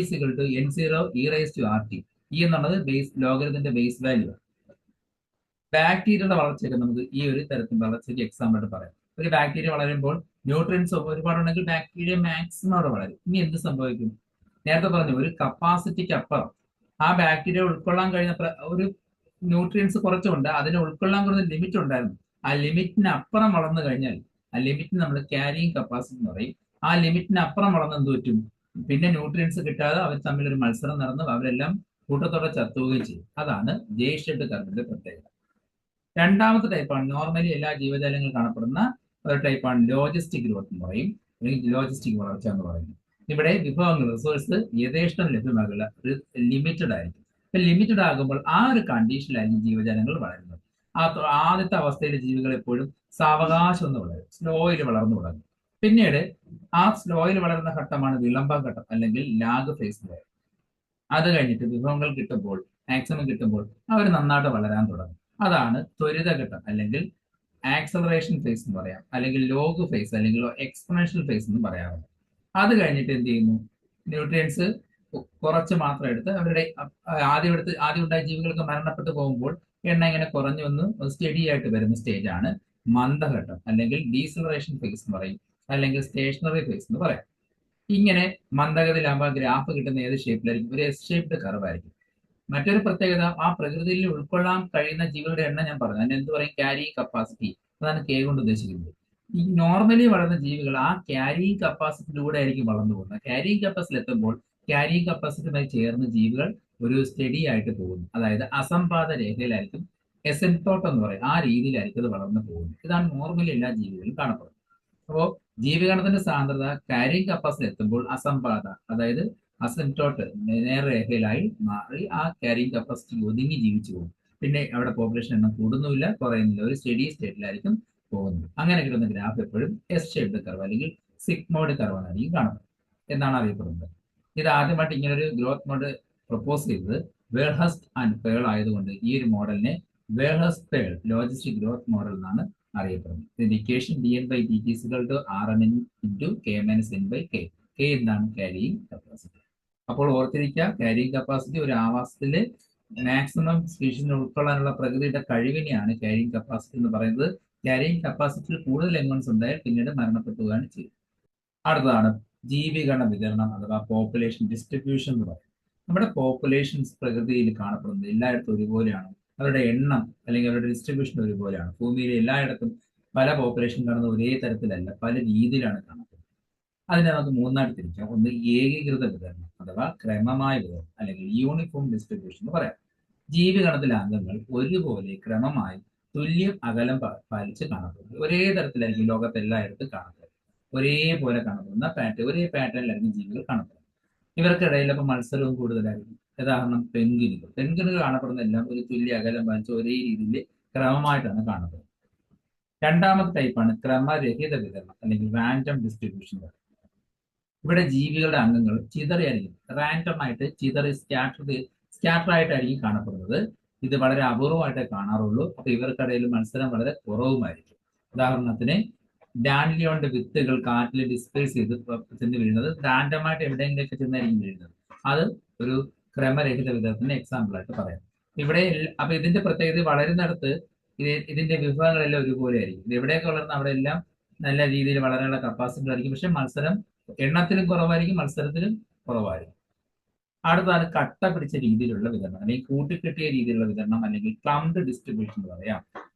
N0 e⁻RT. ഈ എന്നുള്ളത് ബേസ് ലോഗരിതത്തിന്റെ ബേസ് വാല്യൂ ആണ്. ബാക്ടീരിയയുടെ വളർച്ചയൊക്കെ നമുക്ക് ഈ ഒരു തരത്തിലുള്ള വളർച്ചയ്ക്ക് എക്സാമ്പിൾ ആയിട്ട് പറയാം. ഒരു ബാക്ടീരിയ വളരുമ്പോൾ ന്യൂട്രിയൻസ് ഒരുപാടുണ്ടെങ്കിൽ ബാക്ടീരിയ മാക്സിമം അവിടെ വളരും. ഇനി എന്ത് സംഭവിക്കും? നേരത്തെ പറഞ്ഞു, ഒരു കപ്പാസിറ്റിക്ക് അപ്പുറം ആ ബാക്ടീരിയ ഉൾക്കൊള്ളാൻ കഴിയുന്ന ഒരു ന്യൂട്രിയൻസ് കുറച്ചുണ്ട്, അതിനെ ഉൾക്കൊള്ളാൻ കുറഞ്ഞ ലിമിറ്റ് ഉണ്ടായിരുന്നു. ആ ലിമിറ്റിന് അപ്പുറം വളർന്നു കഴിഞ്ഞാൽ ആ ലിമിറ്റിന് നമ്മൾ ക്യാരിയിങ് കപ്പാസിറ്റി എന്ന് പറയും. ആ ലിമിറ്റിന് അപ്പുറം വളർന്ന് എന്ത് പറ്റും? പിന്നെ ന്യൂട്രിയൻസ് കിട്ടാതെ അവർ തമ്മിൽ ഒരു മത്സരം നടന്ന് അവരെല്ലാം കൂട്ടത്തോടെ ചത്തുകയും ചെയ്യും. അതാണ് ജെ ഷേപ്ഡ് കർവിന്റെ പ്രത്യേകത. രണ്ടാമത്തെ ടൈപ്പാണ് നോർമലി എല്ലാ ജീവജാലങ്ങളും കാണപ്പെടുന്ന ഒരു ടൈപ്പാണ് ലോജിസ്റ്റിക് ഗ്രോത്ത് എന്ന് പറയും, അല്ലെങ്കിൽ ലോജിസ്റ്റിക് വളർച്ച എന്ന് പറയുന്നത്. ഇവിടെ വിഭവങ്ങൾ, റിസോഴ്സ് യഥേഷ്ടം ലഭ്യമാകില്ല, ലിമിറ്റഡ് ആയിരിക്കും. ഇപ്പൊ ലിമിറ്റഡ് ആകുമ്പോൾ ആ ഒരു കണ്ടീഷനിലായിരിക്കും ജീവജാലങ്ങൾ വളരുന്നത്. ആദ്യത്തെ അവസ്ഥയിൽ ജീവികൾ എപ്പോഴും സാവകാശം ഒന്ന് വളരും, സ്ലോയിൽ വളർന്നു തുടങ്ങും. പിന്നീട് ആ സ്ലോയിൽ വളരുന്ന ഘട്ടമാണ് വിളംബം ഘട്ടം, അല്ലെങ്കിൽ ലാഗ് ഫേസ്. അത് കഴിഞ്ഞിട്ട് വിഭവങ്ങൾ കിട്ടുമ്പോൾ, മാക്സിമം കിട്ടുമ്പോൾ അവർ നന്നായിട്ട് വളരാൻ തുടങ്ങും. അതാണ് ത്വരിതഘട്ടം, അല്ലെങ്കിൽ ആക്സലറേഷൻ ഫേസ് എന്ന് പറയാം, അല്ലെങ്കിൽ ലോഗ് ഫേസ്, അല്ലെങ്കിൽ എക്സ്പോണൻഷ്യൽ ഫേസ് എന്ന് പറയാറുണ്ട്. അത് കഴിഞ്ഞിട്ട് എന്ത് ചെയ്യുന്നു? ന്യൂട്രിയൻസ് കുറച്ച് മാത്രം എടുത്ത് അവരുടെ ആദ്യം ഉണ്ടായ ജീവികൾക്ക് മരണപ്പെട്ടു പോകുമ്പോൾ എണ്ണ ഇങ്ങനെ കുറഞ്ഞു വന്ന് സ്റ്റഡി ആയിട്ട് വരുന്ന സ്റ്റേജ് ആണ് മന്ദഘട്ടം, അല്ലെങ്കിൽ ഡീസലറേഷൻ ഫേസ് എന്ന് പറയും, അല്ലെങ്കിൽ സ്റ്റേഷനറി ഫേസ് എന്ന് പറയാം. ഇങ്ങനെ മന്ദഗതിയിലാകുമ്പോൾ ഗ്രാഫ് കിട്ടുന്ന ഏത് ഷേപ്പിലായിരിക്കും? ഒരു എസ് ഷേപ്ഡ് കർവ് ആയിരിക്കും. മറ്റൊരു പ്രത്യേകത, ആ പ്രകൃതിയിൽ ഉൾക്കൊള്ളാൻ കഴിയുന്ന ജീവികളുടെ എണ്ണം ഞാൻ പറഞ്ഞു, അതിന് എന്ത് പറയും? Carrying capacity. അതാണ് K കൊണ്ട് ഉദ്ദേശിക്കുന്നത്. ഈ നോർമലി വളർന്ന ജീവികൾ ആ ക്യാരിയിങ് കപ്പാസിറ്റിയിലൂടെ ആയിരിക്കും വളർന്നു പോകുന്നത്. ക്യാരിയിങ് കപ്പാസിറ്റി എത്തുമ്പോൾ ക്യാരിയിങ് കപ്പാസിറ്റിയുമായി ചേർന്ന് ജീവികൾ ഒരു സ്റ്റഡി ആയിട്ട് പോകുന്നു. അതായത് അസംപാത രേഖയിലായിരിക്കും, എസെൻടോട്ട് എന്ന് പറയും, ആ രീതിയിലായിരിക്കും അത് വളർന്നു പോകുന്നത്. ഇതാണ് നോർമലി എല്ലാ ജീവികളിലും കാണപ്പെടുന്നത്. അപ്പോൾ ജീവിഗണത്തിന്റെ സാന്ദ്രത ക്യാരിയിങ് കപ്പാസിറ്റി എത്തുമ്പോൾ അസംപാത, അതായത് അസെൻടോട്ട് നേർരേഖയിലായി മാറി ആ ക്യാരിയിങ് കപ്പാസിറ്റി ഒതുങ്ങി ജീവിച്ചു പോകും. പിന്നെ അവിടെ പോപ്പുലേഷൻ എണ്ണം കൂടുന്നുമില്ല, കുറയുന്നില്ല, ഒരു സ്റ്റഡി സ്റ്റേറ്റിലായിരിക്കും പോകുന്നത്. അങ്ങനെ കിട്ടുന്ന ഗ്രാഫ് എപ്പോഴും എസ് ഷേപ്ഡ് കർവ്, അല്ലെങ്കിൽ സിഗ്മോയിഡ് കർവ് എന്നായിരിക്കും കാണുന്നത് എന്നാണ് അറിയപ്പെടുന്നത്. ഇത് ആദ്യമായിട്ട് ഇങ്ങനെ ഒരു ഗ്രോത്ത് മോഡ് പ്രൊപ്പോസ് ചെയ്തത് വെർഹസ്റ്റ് ആൻഡ് പേൾ ആയതുകൊണ്ട് ഈ ഒരു മോഡലിനെ വെർഹസ്റ്റ് പേൾ ലോജിസ്റ്റിക് ഗ്രോത്ത് മോഡൽ എന്നാണ് അറിയപ്പെടുന്നത്. ഇതിന്റെ ഇക്വേഷൻ dn/dt=Rn × k എന്താണ് ക്യാരിയിങ് കപ്പാസിറ്റി. അപ്പോൾ ഓർത്തിരിക്കുക, ക്യാരിയിങ് കപ്പാസിറ്റി ഒരു ആവാസത്തില് മാക്സിമം സ്പീഷീസിനെ ഉൾക്കൊള്ളാനുള്ള പ്രകൃതിയുടെ കഴിവിനെയാണ് ക്യാരിയിങ് കപ്പാസിറ്റി എന്ന് പറയുന്നത്. ക്യാരിയിങ് കപ്പാസിറ്റിയിൽ കൂടുതൽ എലമെന്റ്സ് ഉണ്ടായാൽ പിന്നീട് മരണപ്പെട്ടു പോവുകയാണ് ചെയ്യുന്നത്. അടുത്തതാണ് ജീവിഗണ വിതരണം അഥവാ പോപ്പുലേഷൻ ഡിസ്ട്രിബ്യൂഷൻ എന്ന് പറയുന്നത്. നമ്മുടെ പോപ്പുലേഷൻസ് പ്രകൃതിയിൽ കാണപ്പെടുന്നത് എല്ലായിടത്തും ഒരുപോലെയാണ്. അവരുടെ എണ്ണം അല്ലെങ്കിൽ അവരുടെ ഡിസ്ട്രിബ്യൂഷൻ ഒരുപോലെയാണ്. ഭൂമിയിലെ എല്ലായിടത്തും പല പോപ്പുലേഷൻ കാണുന്നത് ഒരേ തരത്തിലല്ല, പല രീതിയിലാണ് കാണുന്നത്. അതിനെ നമുക്ക് മൂന്നായിട്ട് തിരിക്കാം. ഒന്ന് ഏകീകൃത വിതരണം അഥവാ ക്രമമായ വിതരണം അല്ലെങ്കിൽ യൂണിഫോം ഡിസ്ട്രിബ്യൂഷൻ എന്ന് പറയാം. ജീവിഗണത്തിലെ അംഗങ്ങൾ ഒരുപോലെ ക്രമമായി തുല്യം അകലം പാലിച്ച് കാണപ്പെടുന്നത്. ഒരേ തരത്തിലായിരിക്കും ലോകത്ത് എല്ലായിടത്തും കാണപ്പെടുന്നത്. ഒരേപോലെ കാണപ്പെടുന്ന ഒരേ പാറ്റേണിലായിരിക്കും ജീവികൾ കാണപ്പെടുന്നത്. ഇവർക്കിടയിൽ അപ്പം മത്സരവും കൂടുതലായിരിക്കും. ഉദാഹരണം പെൻഗിനുകൾ കാണപ്പെടുന്ന എല്ലാം ഒരു തുല്യ അകലം പാലിച്ച് ഒരേ രീതിയിൽ ക്രമമായിട്ടാണ് കാണപ്പെടുന്നത്. രണ്ടാമത്തെ ടൈപ്പാണ് ക്രമരഹിത വിതരണം അല്ലെങ്കിൽ റാൻഡം ഡിസ്ട്രിബ്യൂഷൻ. ഇവിടെ ജീവികളുടെ അംഗങ്ങൾ ചിതറിയായിരിക്കും, റാൻഡം ആയിട്ട് ചിതറി സ്കാറ്റർ ആയിട്ടായിരിക്കും കാണപ്പെടുന്നത്. ഇത് വളരെ അപൂർവമായിട്ടേ കാണാറുള്ളൂ. അപ്പൊ ഇവർക്കിടയിൽ മത്സരം വളരെ കുറവുമായിരിക്കും. ഉദാഹരണത്തിന് ഡാൻലിയോന്റെ വിത്തുകൾ കാറ്റിൽ ഡിസ്പേഴ്സ് ചെയ്ത് ചെന്ന് വീഴുന്നത് റാൻഡമായിട്ട് എവിടെയെങ്കിലൊക്കെ ചെന്നായിരിക്കും വീഴുന്നത്. അത് ഒരു ക്രമരഹിത വിതരണത്തിന് എക്സാമ്പിൾ ആയിട്ട് പറയാം. ഇവിടെ അപ്പൊ ഇതിന്റെ പ്രത്യേകത വളരുന്നിടത്ത് ഇതിന്റെ വിഭവങ്ങളെല്ലാം ഒരുപോലെ ആയിരിക്കും. ഇത് എവിടെയൊക്കെ വളർന്ന അവിടെ എല്ലാം നല്ല രീതിയിൽ വളരാനുള്ള കപ്പാസിറ്റി ആയിരിക്കും. പക്ഷെ മത്സരം എണ്ണത്തിലും കുറവായിരിക്കും, മത്സരത്തിലും കുറവായിരിക്കും. അടുത്താണ് കട്ട പിടിച്ച രീതിയിലുള്ള വിതരണം അല്ലെങ്കിൽ കൂട്ടിക്കെട്ടിയ രീതിയിലുള്ള വിതരണം അല്ലെങ്കിൽ ക്ലംഡ് ഡിസ്ട്രിബ്യൂഷൻ എന്ന് പറയാം.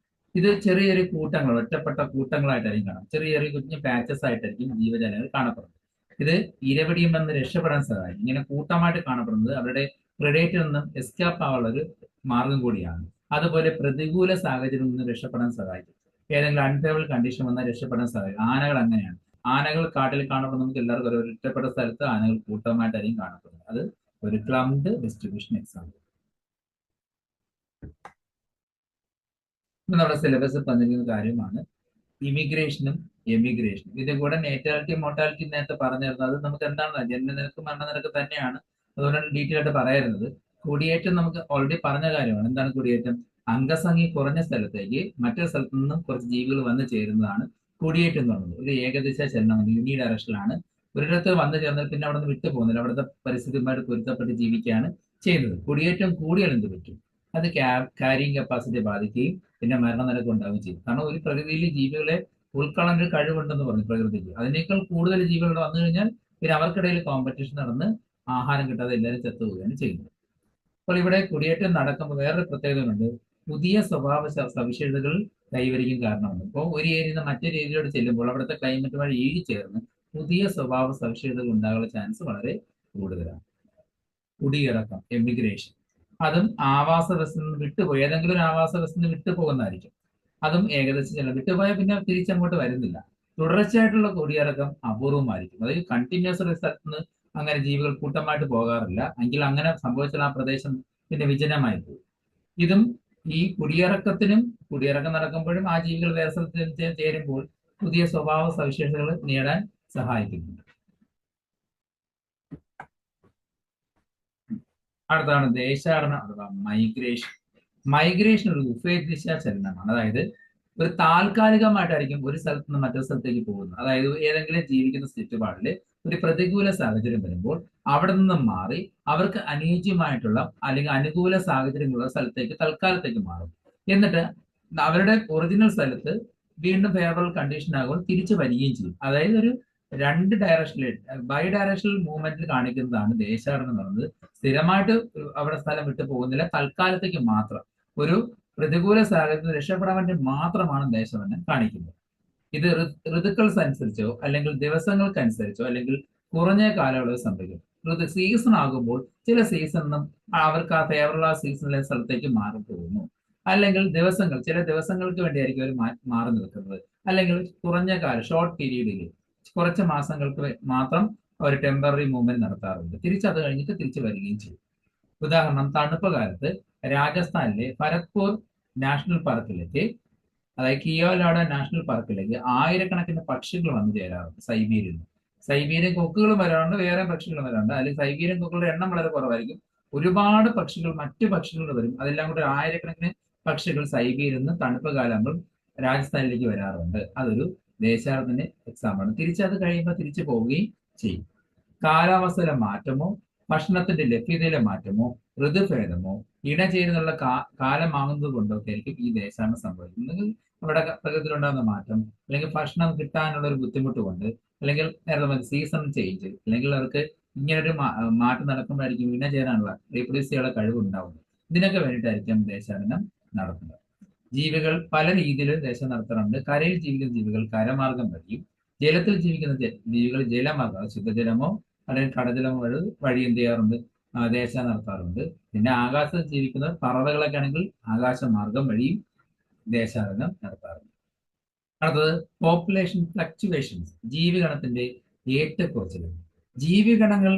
ഇത് ചെറിയ ചെറിയ കൂട്ടങ്ങൾ, ഒറ്റപ്പെട്ട കൂട്ടങ്ങളായിട്ടായിരിക്കും കാണാം. ചെറിയ ചെറിയ കുഞ്ഞു പാച്ചസ് ആയിട്ടായിരിക്കും ജീവജാലങ്ങൾ കാണപ്പെടുന്നത്. ഇത് ഇരപിടിയിൽ നിന്ന് രക്ഷപ്പെടാൻ സഹായിക്കും. ഇങ്ങനെ കൂട്ടമായിട്ട് കാണപ്പെടുന്നത് അവരുടെ പ്രെഡേറ്ററിൽ നിന്നും എസ്കേപ്പ് ആവാനുള്ള ഒരു മാർഗം കൂടിയാണ്. അതുപോലെ പ്രതികൂല സാഹചര്യത്തിൽ നിന്ന് രക്ഷപ്പെടാൻ സഹായിക്കും. ഏതെങ്കിലും അൺഫേവറബിൾ കണ്ടീഷൻ വന്നാൽ രക്ഷപ്പെടാൻ സഹായിക്കും. ആനകൾ അങ്ങനെയാണ്. ആനകൾ കാട്ടിൽ കാണപ്പെടുന്ന നമുക്ക് എല്ലാവർക്കും ഒരു ഒറ്റപ്പെട്ട സ്ഥലത്ത് ആനകൾ കൂട്ടമായിട്ടായിരിക്കും കാണപ്പെടുന്നത്. അത് ഒരു ക്ലംഡ് ഡിസ്ട്രിബ്യൂഷൻ എക്സാമ്പിൾ. നമ്മുടെ സിലബസിൽ പറഞ്ഞിരിക്കുന്ന കാര്യമാണ് ഇമിഗ്രേഷനും എമിഗ്രേഷനും. ഇതിന്റെ കൂടെ നേറ്റാലിറ്റി മോർട്ടാലിറ്റി നേരത്തെ പറഞ്ഞിരുന്നത് അത് നമുക്ക് എന്താണ് ജനനനിരക്ക് മരണനിരക്ക് തന്നെയാണ്. അതുകൊണ്ടാണ് ഡീറ്റെയിൽ ആയിട്ട് പറയുന്നത്. കുടിയേറ്റം നമുക്ക് ഓൾറെഡി പറഞ്ഞ കാര്യമാണ്. എന്താണ് കുടിയേറ്റം? അംഗസംഖ്യ കുറഞ്ഞ സ്ഥലത്തേക്ക് മറ്റൊരു സ്ഥലത്തു നിന്നും കുറച്ച് ജീവികൾ വന്നു ചേരുന്നതാണ് കുടിയേറ്റം എന്ന് പറയുന്നത്. ഒരു ഏകദിശ ചലനം യൂണി ഡയറക്ഷനിലാണ്. ഒരിടത്ത് വന്നു ചേർന്നാൽ പിന്നെ അവിടെ നിന്ന് വിട്ടു പോകുന്നില്ല, അവിടുത്തെ പരിസ്ഥിതിയുമായിട്ട് പൊരുത്തപ്പെട്ട് ജീവിക്കുകയാണ് ചെയ്യുന്നത്. കുടിയേറ്റം കൂടിയാൽ എന്ത് പറ്റും? അത് ക്യാരിയിങ് കപ്പാസിറ്റി ബാധിക്കുകയും പിന്നെ മരണനിരക്ക് ഉണ്ടാവുകയും ചെയ്യും. കാരണം ഒരു പ്രകൃതിയിൽ ജീവികളെ ഉൾക്കൊള്ളാൻ ഒരു കഴിവുണ്ടെന്ന് പറഞ്ഞു പ്രകൃതിക്ക്. അതിനേക്കാൾ കൂടുതൽ ജീവികൾ വന്നു കഴിഞ്ഞാൽ പിന്നെ അവർക്കിടയിൽ കോമ്പറ്റീഷൻ നടന്ന് ആഹാരം കിട്ടാതെ എല്ലാവരും ചത്തുപോവുകയാണ് ചെയ്യുന്നത്. അപ്പോൾ ഇവിടെ കുടിയേറ്റം നടക്കുമ്പോൾ വേറൊരു പ്രത്യേകതയുണ്ട്. പുതിയ സ്വഭാവ സവിശേഷതകൾ കൈവരിക്കും കാരണമുണ്ട്. ഇപ്പോൾ ഒരു ഏരിയയിൽ നിന്ന് മറ്റൊരു ഏരിയയോട് ചെല്ലുമ്പോൾ അവിടുത്തെ ക്ലൈമറ്റുമായി ചേർന്ന് പുതിയ സ്വഭാവ സവിശേഷതകൾ ഉണ്ടാകാനുള്ള ചാൻസ് വളരെ കൂടുതലാണ്. കുടിയിറക്കം, എമിഗ്രേഷൻ, അതും ആവാസ വ്യവസ്ഥ നിന്ന് വിട്ടുപോയി ഏതെങ്കിലും ഒരു ആവാസ വ്യവസ്ഥ നിന്ന് വിട്ടുപോകുന്നതായിരിക്കും. അതും ഏകദേശം ചില വിട്ടുപോയാൽ പിന്നെ തിരിച്ചങ്ങോട്ട് വരുന്നില്ല. തുടർച്ചയായിട്ടുള്ള കുടിയിറക്കം അപൂർവമായിരിക്കും. അതായത് കണ്ടിന്യൂസ് ഒരു സ്ഥലത്ത് നിന്ന് അങ്ങനെ ജീവികൾ കൂട്ടമായിട്ട് പോകാറില്ല. എങ്കിൽ അങ്ങനെ സംഭവിച്ചാൽ ആ പ്രദേശം പിന്നെ വിജനമായി പോകും. ഇതും ഈ കുടിയിറക്കം നടക്കുമ്പോഴും ആ ജീവികൾ വേറെ സ്ഥലത്ത് ചേരുമ്പോൾ പുതിയ സ്വഭാവ സവിശേഷതകൾ നേടാൻ സഹായിക്കുന്നുണ്ട്. അടുത്താണ് ദേശാടനം അഥവാ മൈഗ്രേഷൻ. മൈഗ്രേഷൻ ഒരു ഉഭയദിശ ചലനമാണ്. അതായത് ഒരു താൽക്കാലികമായിട്ടായിരിക്കും ഒരു സ്ഥലത്ത് നിന്ന് മറ്റൊരു സ്ഥലത്തേക്ക് പോകുന്നത്. അതായത് ഏതെങ്കിലും ജീവിക്കുന്ന ചുറ്റുപാടില് ഒരു പ്രതികൂല സാഹചര്യം വരുമ്പോൾ അവിടെ നിന്നും മാറി അവർക്ക് അനുയോജ്യമായിട്ടുള്ള അല്ലെങ്കിൽ അനുകൂല സാഹചര്യങ്ങളുള്ള സ്ഥലത്തേക്ക് തൽക്കാലത്തേക്ക് മാറും. എന്നിട്ട് അവരുടെ ഒറിജിനൽ സ്ഥലത്ത് വീണ്ടും ഫേവറബിൾ കണ്ടീഷൻ ആകുമ്പോൾ തിരിച്ചു വരികയും ചെയ്യും. അതായത് ഒരു രണ്ട് ഡയറക്ഷനിൽ ബൈ ഡയറക്ഷണൽ മൂവ്മെന്റിൽ കാണിക്കുന്നതാണ് ദേശാടനം എന്ന് പറയുന്നത്. സ്ഥിരമായിട്ട് അവിടെ സ്ഥലം വിട്ടു പോകുന്നില്ല, തൽക്കാലത്തേക്ക് മാത്രം ഒരു പ്രതികൂല സാഹചര്യത്തിൽ രക്ഷപ്പെടാൻ വേണ്ടി മാത്രമാണ് ദേശാടനം കാണിക്കുന്നത്. ഇത് ഋതുക്കൾസ് അനുസരിച്ചോ അല്ലെങ്കിൽ ദിവസങ്ങൾക്കനുസരിച്ചോ അല്ലെങ്കിൽ കുറഞ്ഞ കാലയളവ് സംഭവിക്കും. സീസൺ ആകുമ്പോൾ ചില സീസണിനും അവർക്ക് ആ ഫേവറബിൾ സീസണിലെ സ്ഥലത്തേക്ക് മാറി പോകുന്നു. അല്ലെങ്കിൽ ചില ദിവസങ്ങൾക്ക് വേണ്ടിയായിരിക്കും അവർ മാറി നിൽക്കുന്നത്. അല്ലെങ്കിൽ കുറഞ്ഞ കാലം ഷോർട്ട് പീരീഡിൽ കുറച്ച് മാസങ്ങൾക്ക് മാത്രം അവർ ടെമ്പററി മൂവ്മെന്റ് നടത്താറുണ്ട്. അത് കഴിഞ്ഞിട്ട് തിരിച്ചു വരികയും ചെയ്യും. ഉദാഹരണം, തണുപ്പ് കാലത്ത് രാജസ്ഥാനിലെ ഭരത്പൂർ നാഷണൽ പാർക്കിലേക്ക് അതായത് കിയോലാഡ നാഷണൽ പാർക്കിലേക്ക് ആയിരക്കണക്കിന് പക്ഷികൾ വന്നു ചേരാറുണ്ട് സൈബീരിയയിൽ നിന്ന്. സൈബീരിയൻ കൊക്കുകളും വരാറുണ്ട്, വേറെ പക്ഷികളും വരാറുണ്ട്. അതിൽ സൈബീരിയൻ കൊക്കുകളുടെ എണ്ണം വളരെ കുറവായിരിക്കും. ഒരുപാട് പക്ഷികൾ, മറ്റു പക്ഷികൾ വരും. അതെല്ലാം കൂടി ആയിരക്കണക്കിന് പക്ഷികൾ സൈബീരിയയിൽ നിന്ന് തണുപ്പ് കാലങ്ങൾ രാജസ്ഥാനിലേക്ക് വരാറുണ്ട്. അതൊരു ദേശാടനത്തിന്റെ എക്സാമ്പിൾ ആണ്. തിരിച്ചത് കഴിയുമ്പോൾ തിരിച്ചു പോവുകയും ചെയ്യും. കാലാവസ്ഥയിലെ മാറ്റമോ ഭക്ഷണത്തിന്റെ ലഭ്യതയിലെ മാറ്റമോ ഋതുഭേദമോ ഇണചേരുന്നുള്ള കാലമാകുന്നത് കൊണ്ടൊക്കെ ആയിരിക്കും ഈ ദേശാടനം സംഭവിക്കുന്നത്. നമ്മുടെ പ്രകൃതിയിലുണ്ടാകുന്ന മാറ്റം, അല്ലെങ്കിൽ ഭക്ഷണം കിട്ടാനുള്ള ഒരു ബുദ്ധിമുട്ട് കൊണ്ട്, അല്ലെങ്കിൽ നേരത്തെ സീസൺ ചേഞ്ച്, അല്ലെങ്കിൽ അവർക്ക് ഇങ്ങനൊരു മാറ്റം നടക്കുമ്പോഴായിരിക്കും ഇണചേരാനുള്ള റീപ്രൊഡ്യൂസ് ചെയ്യാനുള്ള കഴിവ് ഉണ്ടാവുന്നത്. ഇതിനൊക്കെ വേണ്ടിയിട്ടായിരിക്കും ദേശാടനം നടത്തുന്നത്. ജീവികൾ പല രീതിയിലും ദേശം നടത്താറുണ്ട്. കരയിൽ ജീവിക്കുന്ന ജീവികൾ കരമാർഗം വഴിയും, ജലത്തിൽ ജീവിക്കുന്ന ജീവികൾ ജലമാർഗം, ശുദ്ധജലമോ അല്ലെങ്കിൽ കടജലമോ വഴി എന്ത് ചെയ്യാറുണ്ട്, ദേശം നടത്താറുണ്ട്. പിന്നെ ആകാശത്ത് ജീവിക്കുന്ന പറവകളൊക്കെ ആണെങ്കിൽ ആകാശമാർഗം വഴിയും ദേശാടനം നടത്താറുണ്ട്. അടുത്തത് പോപ്പുലേഷൻ ഫ്ലക്ച്വേഷൻസ്, ജീവിഗണത്തിന്റെ ഏറ്റക്കുറച്ചിലുകൾ. ജീവിഗണങ്ങൾ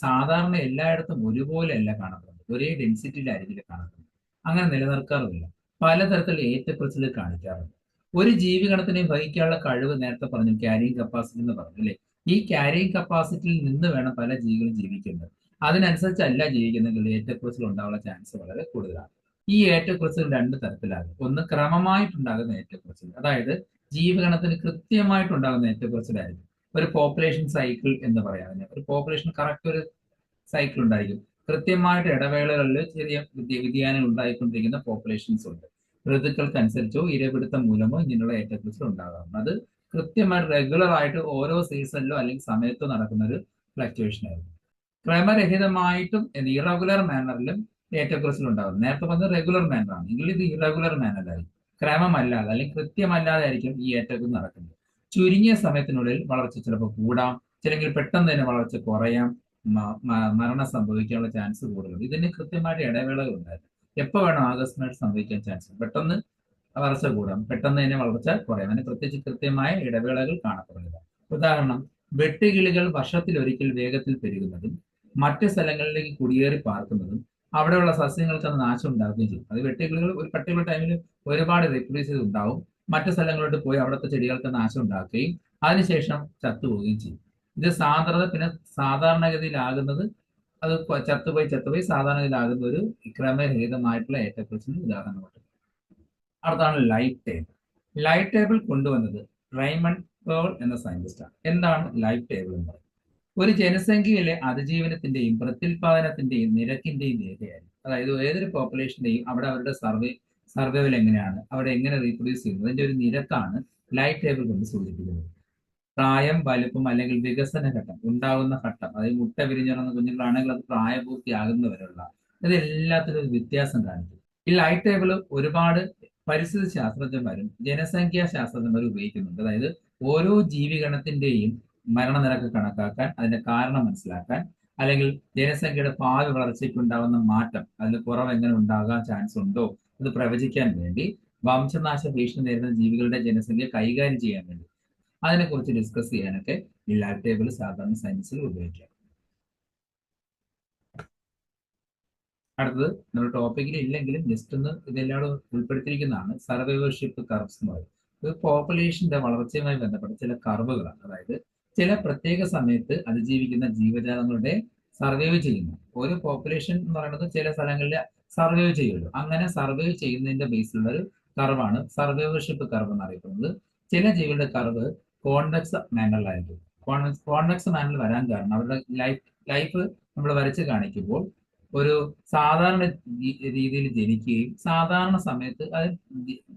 സാധാരണ എല്ലായിടത്തും ഒരുപോലെയല്ല കാണപ്പെടുന്നത്, ഒരേ ഡെൻസിറ്റിയിലായിരിക്കില്ല കാണപ്പെടുന്നത്. അങ്ങനെ നിലനിർത്താറുമില്ല. പലതരത്തിലുള്ള ഏറ്റക്കുറച്ചിൽ കാണിക്കാറുണ്ട്. ഒരു ജീവിഗണത്തിനെയും വഹിക്കാനുള്ള കഴിവ് നേരത്തെ പറഞ്ഞു, ക്യാരിയിങ് കപ്പാസിറ്റി എന്ന് പറഞ്ഞു അല്ലേ. ഈ ക്യാരിയിങ് കപ്പാസിറ്റിയിൽ നിന്ന് വേണം പല ജീവികളും ജീവിക്കുന്നത്. അതിനനുസരിച്ചല്ല ജീവിക്കുന്നെങ്കിൽ ഏറ്റക്കുറച്ചിൽ ഉണ്ടാവാനുള്ള ചാൻസ് വളരെ കൂടുതലാണ്. ഈ ഏറ്റക്കുറച്ചിൽ രണ്ട് തരത്തിലാകും. ഒന്ന് ക്രമമായിട്ടുണ്ടാകുന്ന ഏറ്റക്കുറച്ചിൽ, അതായത് ജീവിഗണത്തിന് കൃത്യമായിട്ടുണ്ടാകുന്ന ഏറ്റക്കുറച്ചിലായിരിക്കും. ഒരു പോപ്പുലേഷൻ സൈക്കിൾ എന്ന് പറയാം അതിന്. ഒരു പോപ്പുലേഷൻ കറക്റ്റ് ഒരു സൈക്കിൾ ഉണ്ടായിരിക്കും. കൃത്യമായിട്ട് ഇടവേളകളിൽ ചെറിയ വ്യതിയാനങ്ങൾ ഉണ്ടായിക്കൊണ്ടിരിക്കുന്ന പോപ്പുലേഷൻസ് ഉണ്ട്. ഋതുക്കൾക്കനുസരിച്ചോ ഇരപിടുത്തം മൂലമോ ഇങ്ങനെയുള്ള ഏറ്റക്കുറച്ചിൽ ഉണ്ടാകാറുണ്ട്. അത് കൃത്യമായിട്ട് റെഗുലർ ആയിട്ട് ഓരോ സീസണിലോ അല്ലെങ്കിൽ സമയത്തോ നടക്കുന്ന ഒരു ഫ്ലക്ച്വേഷൻ ആയിരുന്നു. ക്രമരഹിതമായിട്ടും ഇറഗുലർ മാനറിലും ഏറ്റക്കുറച്ചിൽ ഉണ്ടാകും. നേരത്തെ പറഞ്ഞത് റെഗുലർ മാനറാണ്, എങ്കിൽ ഇത് ഇറഗുലർ മാനറായിരിക്കും. ക്രമമല്ലാതെ അല്ലെങ്കിൽ കൃത്യമല്ലാതെ ആയിരിക്കും ഈ ഏറ്റക്കുറച്ചിൽ നടക്കുന്നത്. ചുരുങ്ങിയ സമയത്തിനുള്ളിൽ വളർച്ച ചിലപ്പോൾ കൂടാം, ചിലങ്കിൽ പെട്ടെന്ന് തന്നെ വളർച്ച കുറയാം, മരണം സംഭവിക്കാനുള്ള ചാൻസ് കൂടുതലുണ്ട്. ഇതിന് കൃത്യമായിട്ട് ഇടവേളകൾ ഉണ്ടായിരുന്നു. എപ്പോൾ വേണം ആകസ്മികമായിട്ട് സംഭവിക്കാൻ ചാൻസ്, പെട്ടെന്ന് വളർച്ച കൂടാം, പെട്ടെന്ന് തന്നെ വളർച്ച കുറയാം. അതിന് പ്രത്യേകിച്ച് കൃത്യമായ ഇടവേളകൾ കാണപ്പെടുന്നില്ല. ഉദാഹരണം, വെട്ടുകിളികൾ വർഷത്തിലൊരിക്കൽ വേഗത്തിൽ പെരുകുന്നതും മറ്റ് സ്ഥലങ്ങളിലേക്ക് കുടിയേറി പാർക്കുന്നതും അവിടെയുള്ള സസ്യങ്ങൾക്ക് അത് നാശം ഉണ്ടാക്കുകയും ചെയ്യും. അത് വെട്ടുകിളികൾ ഒരു പർട്ടിക്കുലർ ടൈമിൽ ഒരുപാട് റിപ്രൊഡ്യൂസ് ചെയ്ത് ഉണ്ടാവും, മറ്റു സ്ഥലങ്ങളിലോട്ട് പോയി അവിടുത്തെ ചെടികൾക്ക് നാശം ഉണ്ടാക്കുകയും അതിനുശേഷം ചത്തുപോവുകയും ചെയ്യും. ഇത് പിന്നെ സാധാരണഗതിയിലാകുന്നത്, അത് ചത്തുപോയി സാധാരണഗതിയിലാകുന്ന ഒരു ക്രമരഹിതമായിട്ടുള്ള ഏറ്റക്കുറച്ചിലിന് ഉദാഹരണമാണ്. അടുത്താണ് ലൈഫ് ടേബിൾ. ലൈഫ് ടേബിൾ കൊണ്ടുവന്നത് റൈമണ്ട് പേൾ എന്ന സയന്റിസ്റ്റാണ്. എന്താണ് ലൈഫ് ടേബിൾ എന്ന് പറയുന്നത്? ഒരു ജനസംഖ്യയിലെ അതിജീവനത്തിന്റെയും പ്രത്യുൽപാദനത്തിന്റെയും നിരക്കിന്റെയും രേഖയായിരിക്കും. അതായത് ഏതൊരു പോപ്പുലേഷന്റെയും അവിടെ അവരുടെ സർവൈവൽ എങ്ങനെയാണ്, അവിടെ എങ്ങനെ റീപ്രൊഡ്യൂസ് ചെയ്യുന്നത്, അതിന്റെ ഒരു നിരക്കാണ് ലൈഫ് ടേബിൾ കൊണ്ട് സൂചിപ്പിക്കുന്നത്. പ്രായം, വലുപ്പം അല്ലെങ്കിൽ വികസന ഘട്ടം, ഉണ്ടാകുന്ന ഘട്ടം, അതായത് മുട്ട വിരിഞ്ഞിറങ്ങുന്ന കുഞ്ഞുങ്ങളാണെങ്കിൽ അത് പ്രായപൂർത്തിയാകുന്നവരുള്ള, ഇതെല്ലാത്തിനും ഒരു വ്യത്യാസം കാണിക്കും. ഈ ലൈഫ് ടേബിൾ ഒരുപാട് പരിസ്ഥിതി ശാസ്ത്രജ്ഞന്മാരും ജനസംഖ്യാ ശാസ്ത്രജ്ഞന്മാരും ഉപയോഗിക്കുന്നുണ്ട്. അതായത് ഓരോ ജീവിഗണത്തിന്റെയും മരണനിരക്ക് കണക്കാക്കാൻ, അതിന്റെ കാരണം മനസ്സിലാക്കാൻ, അല്ലെങ്കിൽ ജനസംഖ്യയുടെ ഭാവി വളർച്ചയ്ക്ക് ഉണ്ടാകുന്ന മാറ്റം, അതിൽ കുറവ് എങ്ങനെ ഉണ്ടാകാൻ ചാൻസ് ഉണ്ടോ അത് പ്രവചിക്കാൻ വേണ്ടി, വംശനാശ ഭീഷണി നേരിടുന്ന ജീവികളുടെ ജനസംഖ്യ കൈകാര്യം ചെയ്യാൻ വേണ്ടി, അതിനെക്കുറിച്ച് ഡിസ്കസ് ചെയ്യാനൊക്കെ ഈ ലൈഫ് ടേബിൾ സാധാരണ സയൻസിൽ ഉപയോഗിക്കാം. അടുത്തത് നമ്മുടെ ടോപ്പിക്കിൽ ഇല്ലെങ്കിലും ജസ്റ്റ് ഒന്ന് ഇതെല്ലാം ഉൾപ്പെടുത്തിയിരിക്കുന്നതാണ് സർവൈവർഷിപ്പ് കർവ്സ് എന്ന് പറയുന്നത്. ഇത് പോപ്പുലേഷന്റെ വളർച്ചയുമായി ബന്ധപ്പെട്ട ചില കർവുകളാണ്. അതായത് ചില പ്രത്യേക സമയത്ത് അതിജീവിക്കുന്ന ജീവജാലങ്ങളുടെ സർവൈവ് ചെയ്യുന്നു. ഒരു പോപ്പുലേഷൻ എന്ന് പറയുന്നത് ചില സ്ഥലങ്ങളിൽ സർവൈവ് ചെയ്യുമല്ലോ, അങ്ങനെ സർവൈവ് ചെയ്യുന്നതിന്റെ ബേസിലുള്ള ഒരു കർവാണ് സർവൈവർഷിപ്പ് കർവ് എന്നറിയപ്പെടുന്നത്. ചില ജീവികളുടെ കർവ് കോൺവെക്സ് മാനറിലായിരിക്കും. കോൺവെക്സ് മാനറിൽ വരാൻ കാരണം അവരുടെ ലൈഫ് നമ്മൾ വരച്ച് കാണിക്കുമ്പോൾ ഒരു സാധാരണ രീതിയിൽ ജനിക്കുകയും സാധാരണ സമയത്ത് അത്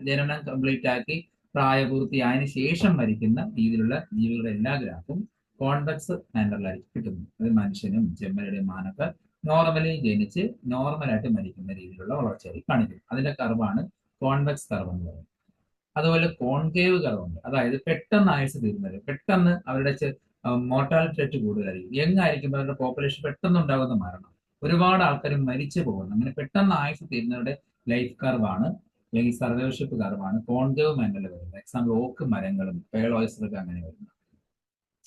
ജനനം കംപ്ലീറ്റ് ആക്കി പ്രായപൂർത്തിയായതിനു ശേഷം മരിക്കുന്ന രീതിയിലുള്ള ജീവികളുടെ എല്ലാ ഗ്രാഫും കോൺവെക്സ് മാനറിലായിരിക്കും കിട്ടുന്നത്. അത് മനുഷ്യനും ചെമ്മരുടെയും മാനൊക്കെ നോർമലി ജനിച്ച് നോർമലായിട്ട് മരിക്കുന്ന രീതിയിലുള്ള വളർച്ചയായി കാണിക്കും. അതിന്റെ കർവാണ് കോൺവെക്സ് കർവ് എന്ന് പറയുന്നത്. അതുപോലെ കോൺകേവ് കർവുണ്ട്, അതായത് പെട്ടെന്ന് ആയുസ് തീരുന്നത്, പെട്ടെന്ന് അവരുടെ മോർട്ടാലിറ്റി റേറ്റ് കൂടുതലായിരിക്കും. യങ് ആയിരിക്കുമ്പോൾ അവരുടെ പോപ്പുലേഷൻ പെട്ടെന്ന് ഉണ്ടാകുന്ന മരണം, ഒരുപാട് ആൾക്കാർ മരിച്ചു പോകുന്നു. അങ്ങനെ പെട്ടെന്ന് ആയുസ് തീരുന്നവരുടെ ലൈഫ് കർവാണ് അല്ലെങ്കിൽ സർവൈവർഷിപ്പ് കർവാണ് കോൺകേവ് മാനറിൽ വരുന്നത്. എക്സാമ്പിൾ ഓക്ക് മരങ്ങളും പേൾ ഓയിസ്റ്ററൊക്കെ അങ്ങനെ വരുന്നത്.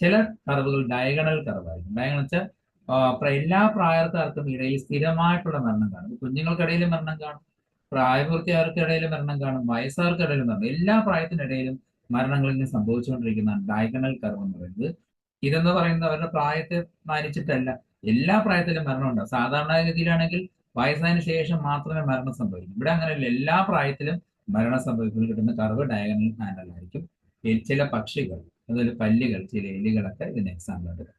ചില കർവുകൾ ഡയഗണൽ കർവായിരിക്കും. ഡയഗണൽ വെച്ചാൽ എല്ലാ പ്രായക്കാർക്കും ഇടയിൽ സ്ഥിരമായിട്ടുള്ള മരണം കാണും. കുഞ്ഞുങ്ങൾക്കിടയിൽ മരണം കാണും, പ്രായപൂർത്തിയായവർക്കിടയിൽ മരണം കാണും, വയസ്സായവർക്കിടയിൽ മരണം, എല്ലാ പ്രായത്തിനിടയിലും മരണങ്ങൾ ഇങ്ങനെ സംഭവിച്ചുകൊണ്ടിരിക്കുന്നതാണ് ഡയഗണൽ കർവ് എന്ന് പറയുന്നത്. ഇതെന്ന് പറയുന്നത് അവരുടെ പ്രായത്തെ മാനിച്ചിട്ടല്ല, എല്ലാ പ്രായത്തിലും മരണം ഉണ്ടാവും. സാധാരണഗതിയിലാണെങ്കിൽ വയസ്സായതിനു ശേഷം മാത്രമേ മരണം സംഭവിക്കൂ. ഇവിടെ അങ്ങനെയല്ല, എല്ലാ പ്രായത്തിലും മരണം സംഭവിക്കുന്നത് കിട്ടുന്ന കർവ് ഡയഗണൽ ആൻഗിൾ ആയിരിക്കും. ചില പക്ഷികൾ, അതുപോലെ പല്ലികൾ, ചില എലികളൊക്കെ ഇതിന് എക്സാമ്പിൾ ഉണ്ട്.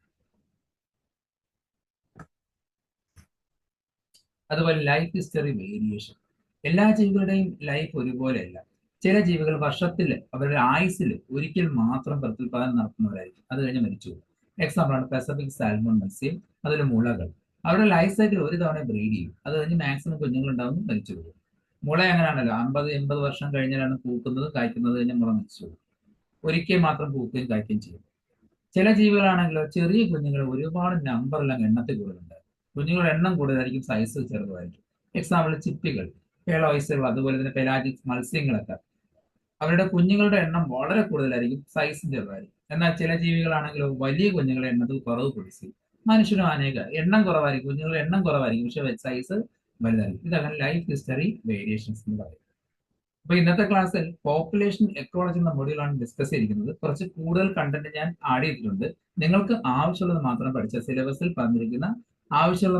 അതുപോലെ ലൈഫ് ഹിസ്റ്ററി വേരിയേഷൻ. എല്ലാ ജീവികളുടെയും ലൈഫ് ഒരുപോലെയല്ല. ചില ജീവികൾ വർഷത്തിൽ അവരുടെ ആയുസ്സിൽ ഒരിക്കൽ മാത്രം പ്രത്യുൽപാദനം നടത്തുന്നവരായിരിക്കും, അത് കഴിഞ്ഞ് മരിച്ചു പോകും. എക്സാമ്പിൾ ആണ് പസഫിക് സാൽമൺ മത്സ്യം, അതിൽ മുളകൾ. അവരുടെ ലൈഫ് സൈക്കിൾ ഒരു തവണ ബ്രീഡ് ചെയ്യും, അത് കഴിഞ്ഞ് മാക്സിമം കുഞ്ഞുങ്ങളുണ്ടാവുന്നു, മരിച്ചു പോകും. മുള അങ്ങനെയാണല്ലോ, 50-80 വർഷം കഴിഞ്ഞാലാണ് പൂക്കുന്നത്, കായ്ക്കുന്നത്, കഴിഞ്ഞ് മുള മരിച്ചു പോകും. ഒരിക്കൽ മാത്രം പൂക്കുകയും കായ്ക്കുകയും ചെയ്യും. ചില ജീവികളാണെങ്കിലോ ചെറിയ കുഞ്ഞുങ്ങൾ ഒരുപാട് നമ്പറെല്ലാം എണ്ണത്തിൽ കൂടുതലുണ്ട്. കുഞ്ഞുങ്ങളുടെ എണ്ണം കൂടുതലായിരിക്കും, സൈസ് ചെറുതായിരിക്കും. എക്സാമ്പിൾ ചിപ്പികൾ, പേളോയ്സുകൾ, അതുപോലെ തന്നെ പെലാജിക് മത്സ്യങ്ങളൊക്കെ. അവരുടെ കുഞ്ഞുങ്ങളുടെ എണ്ണം വളരെ കൂടുതലായിരിക്കും, സൈസും ചെറുതായിരിക്കും. എന്നാൽ ചില ജീവികളാണെങ്കിലോ വലിയ കുഞ്ഞുങ്ങളുടെ എണ്ണത്തിൽ കുറവ് പ്രൊഡ്യൂസ് ചെയ്യും. മനുഷ്യനും എണ്ണം കുറവായിരിക്കും, കുഞ്ഞുങ്ങളുടെ എണ്ണം കുറവായിരിക്കും, പക്ഷെ സൈസ് വലുതായിരിക്കും. ഇതാണ് ലൈഫ് ഹിസ്റ്ററി വേരിയേഷൻസ് എന്ന് പറയുന്നത്. അപ്പൊ ഇന്നത്തെ ക്ലാസ്സിൽ പോപ്പുലേഷൻ എക്കോളജി എന്ന മൊഡ്യൂളാണ് ഡിസ്കസ് ചെയ്തിരിക്കുന്നത്. കുറച്ച് കൂടുതൽ കണ്ടന്റ് ഞാൻ ആഡ് ചെയ്തിട്ടുണ്ട്. നിങ്ങൾക്ക് ആവശ്യമുള്ളത് മാത്രം പഠിച്ചാൽ, സിലബസിൽ പറഞ്ഞിരിക്കുന്ന ആവശ്യമുള്ള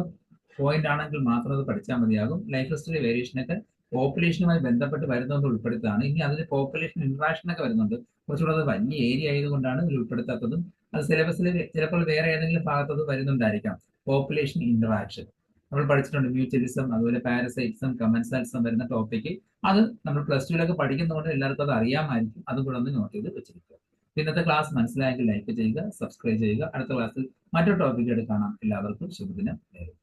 പോയിന്റ് ആണെങ്കിൽ മാത്രം അത് പഠിച്ചാൽ മതിയാകും. ലൈഫ് ഹിസ്റ്ററി വേരിയേഷനൊക്കെ പോപ്പുലേഷനുമായി ബന്ധപ്പെട്ട് വരുന്നത് ഉൾപ്പെടുത്താണ്. ഇനി അതിൽ പോപ്പുലേഷൻ ഇന്ററാക്ഷൻ ഒക്കെ വരുന്നുണ്ട്. കുറച്ചുകൂടെ അത് വലിയ ഏരിയ ആയതുകൊണ്ടാണ് ഇതിൽ ഉൾപ്പെടുത്താത്തതും. അത് സിലബസിൽ ചിലപ്പോൾ വേറെ ഏതെങ്കിലും ഭാഗത്തത് വരുന്നുണ്ടായിരിക്കാം. പോപ്പുലേഷൻ ഇന്ററാക്ഷൻ നമ്മൾ പഠിച്ചിട്ടുണ്ട്, മ്യൂച്വലിസം, അതുപോലെ പാരസൈറ്റിസം, കമൻസാലിസം വരുന്ന ടോപ്പിക്ക്. അത് നമ്മൾ +2 പഠിക്കുന്നതുകൊണ്ട് എല്ലാവർക്കും അത് അറിയാമായിരിക്കും. അതും കൂടെ ഒന്ന് നോട്ട് ചെയ്ത് വെച്ചിരിക്കുക. ഇന്നത്തെ ക്ലാസ് മനസ്സിലായെങ്കിൽ ലൈക്ക് ചെയ്യുക, സബ്സ്ക്രൈബ് ചെയ്യുക. അടുത്ത ക്ലാസ്സിൽ മറ്റൊരു ടോപ്പിക്കായിട്ട് കാണാം. എല്ലാവർക്കും ശുഭദിനം നേരുന്നു.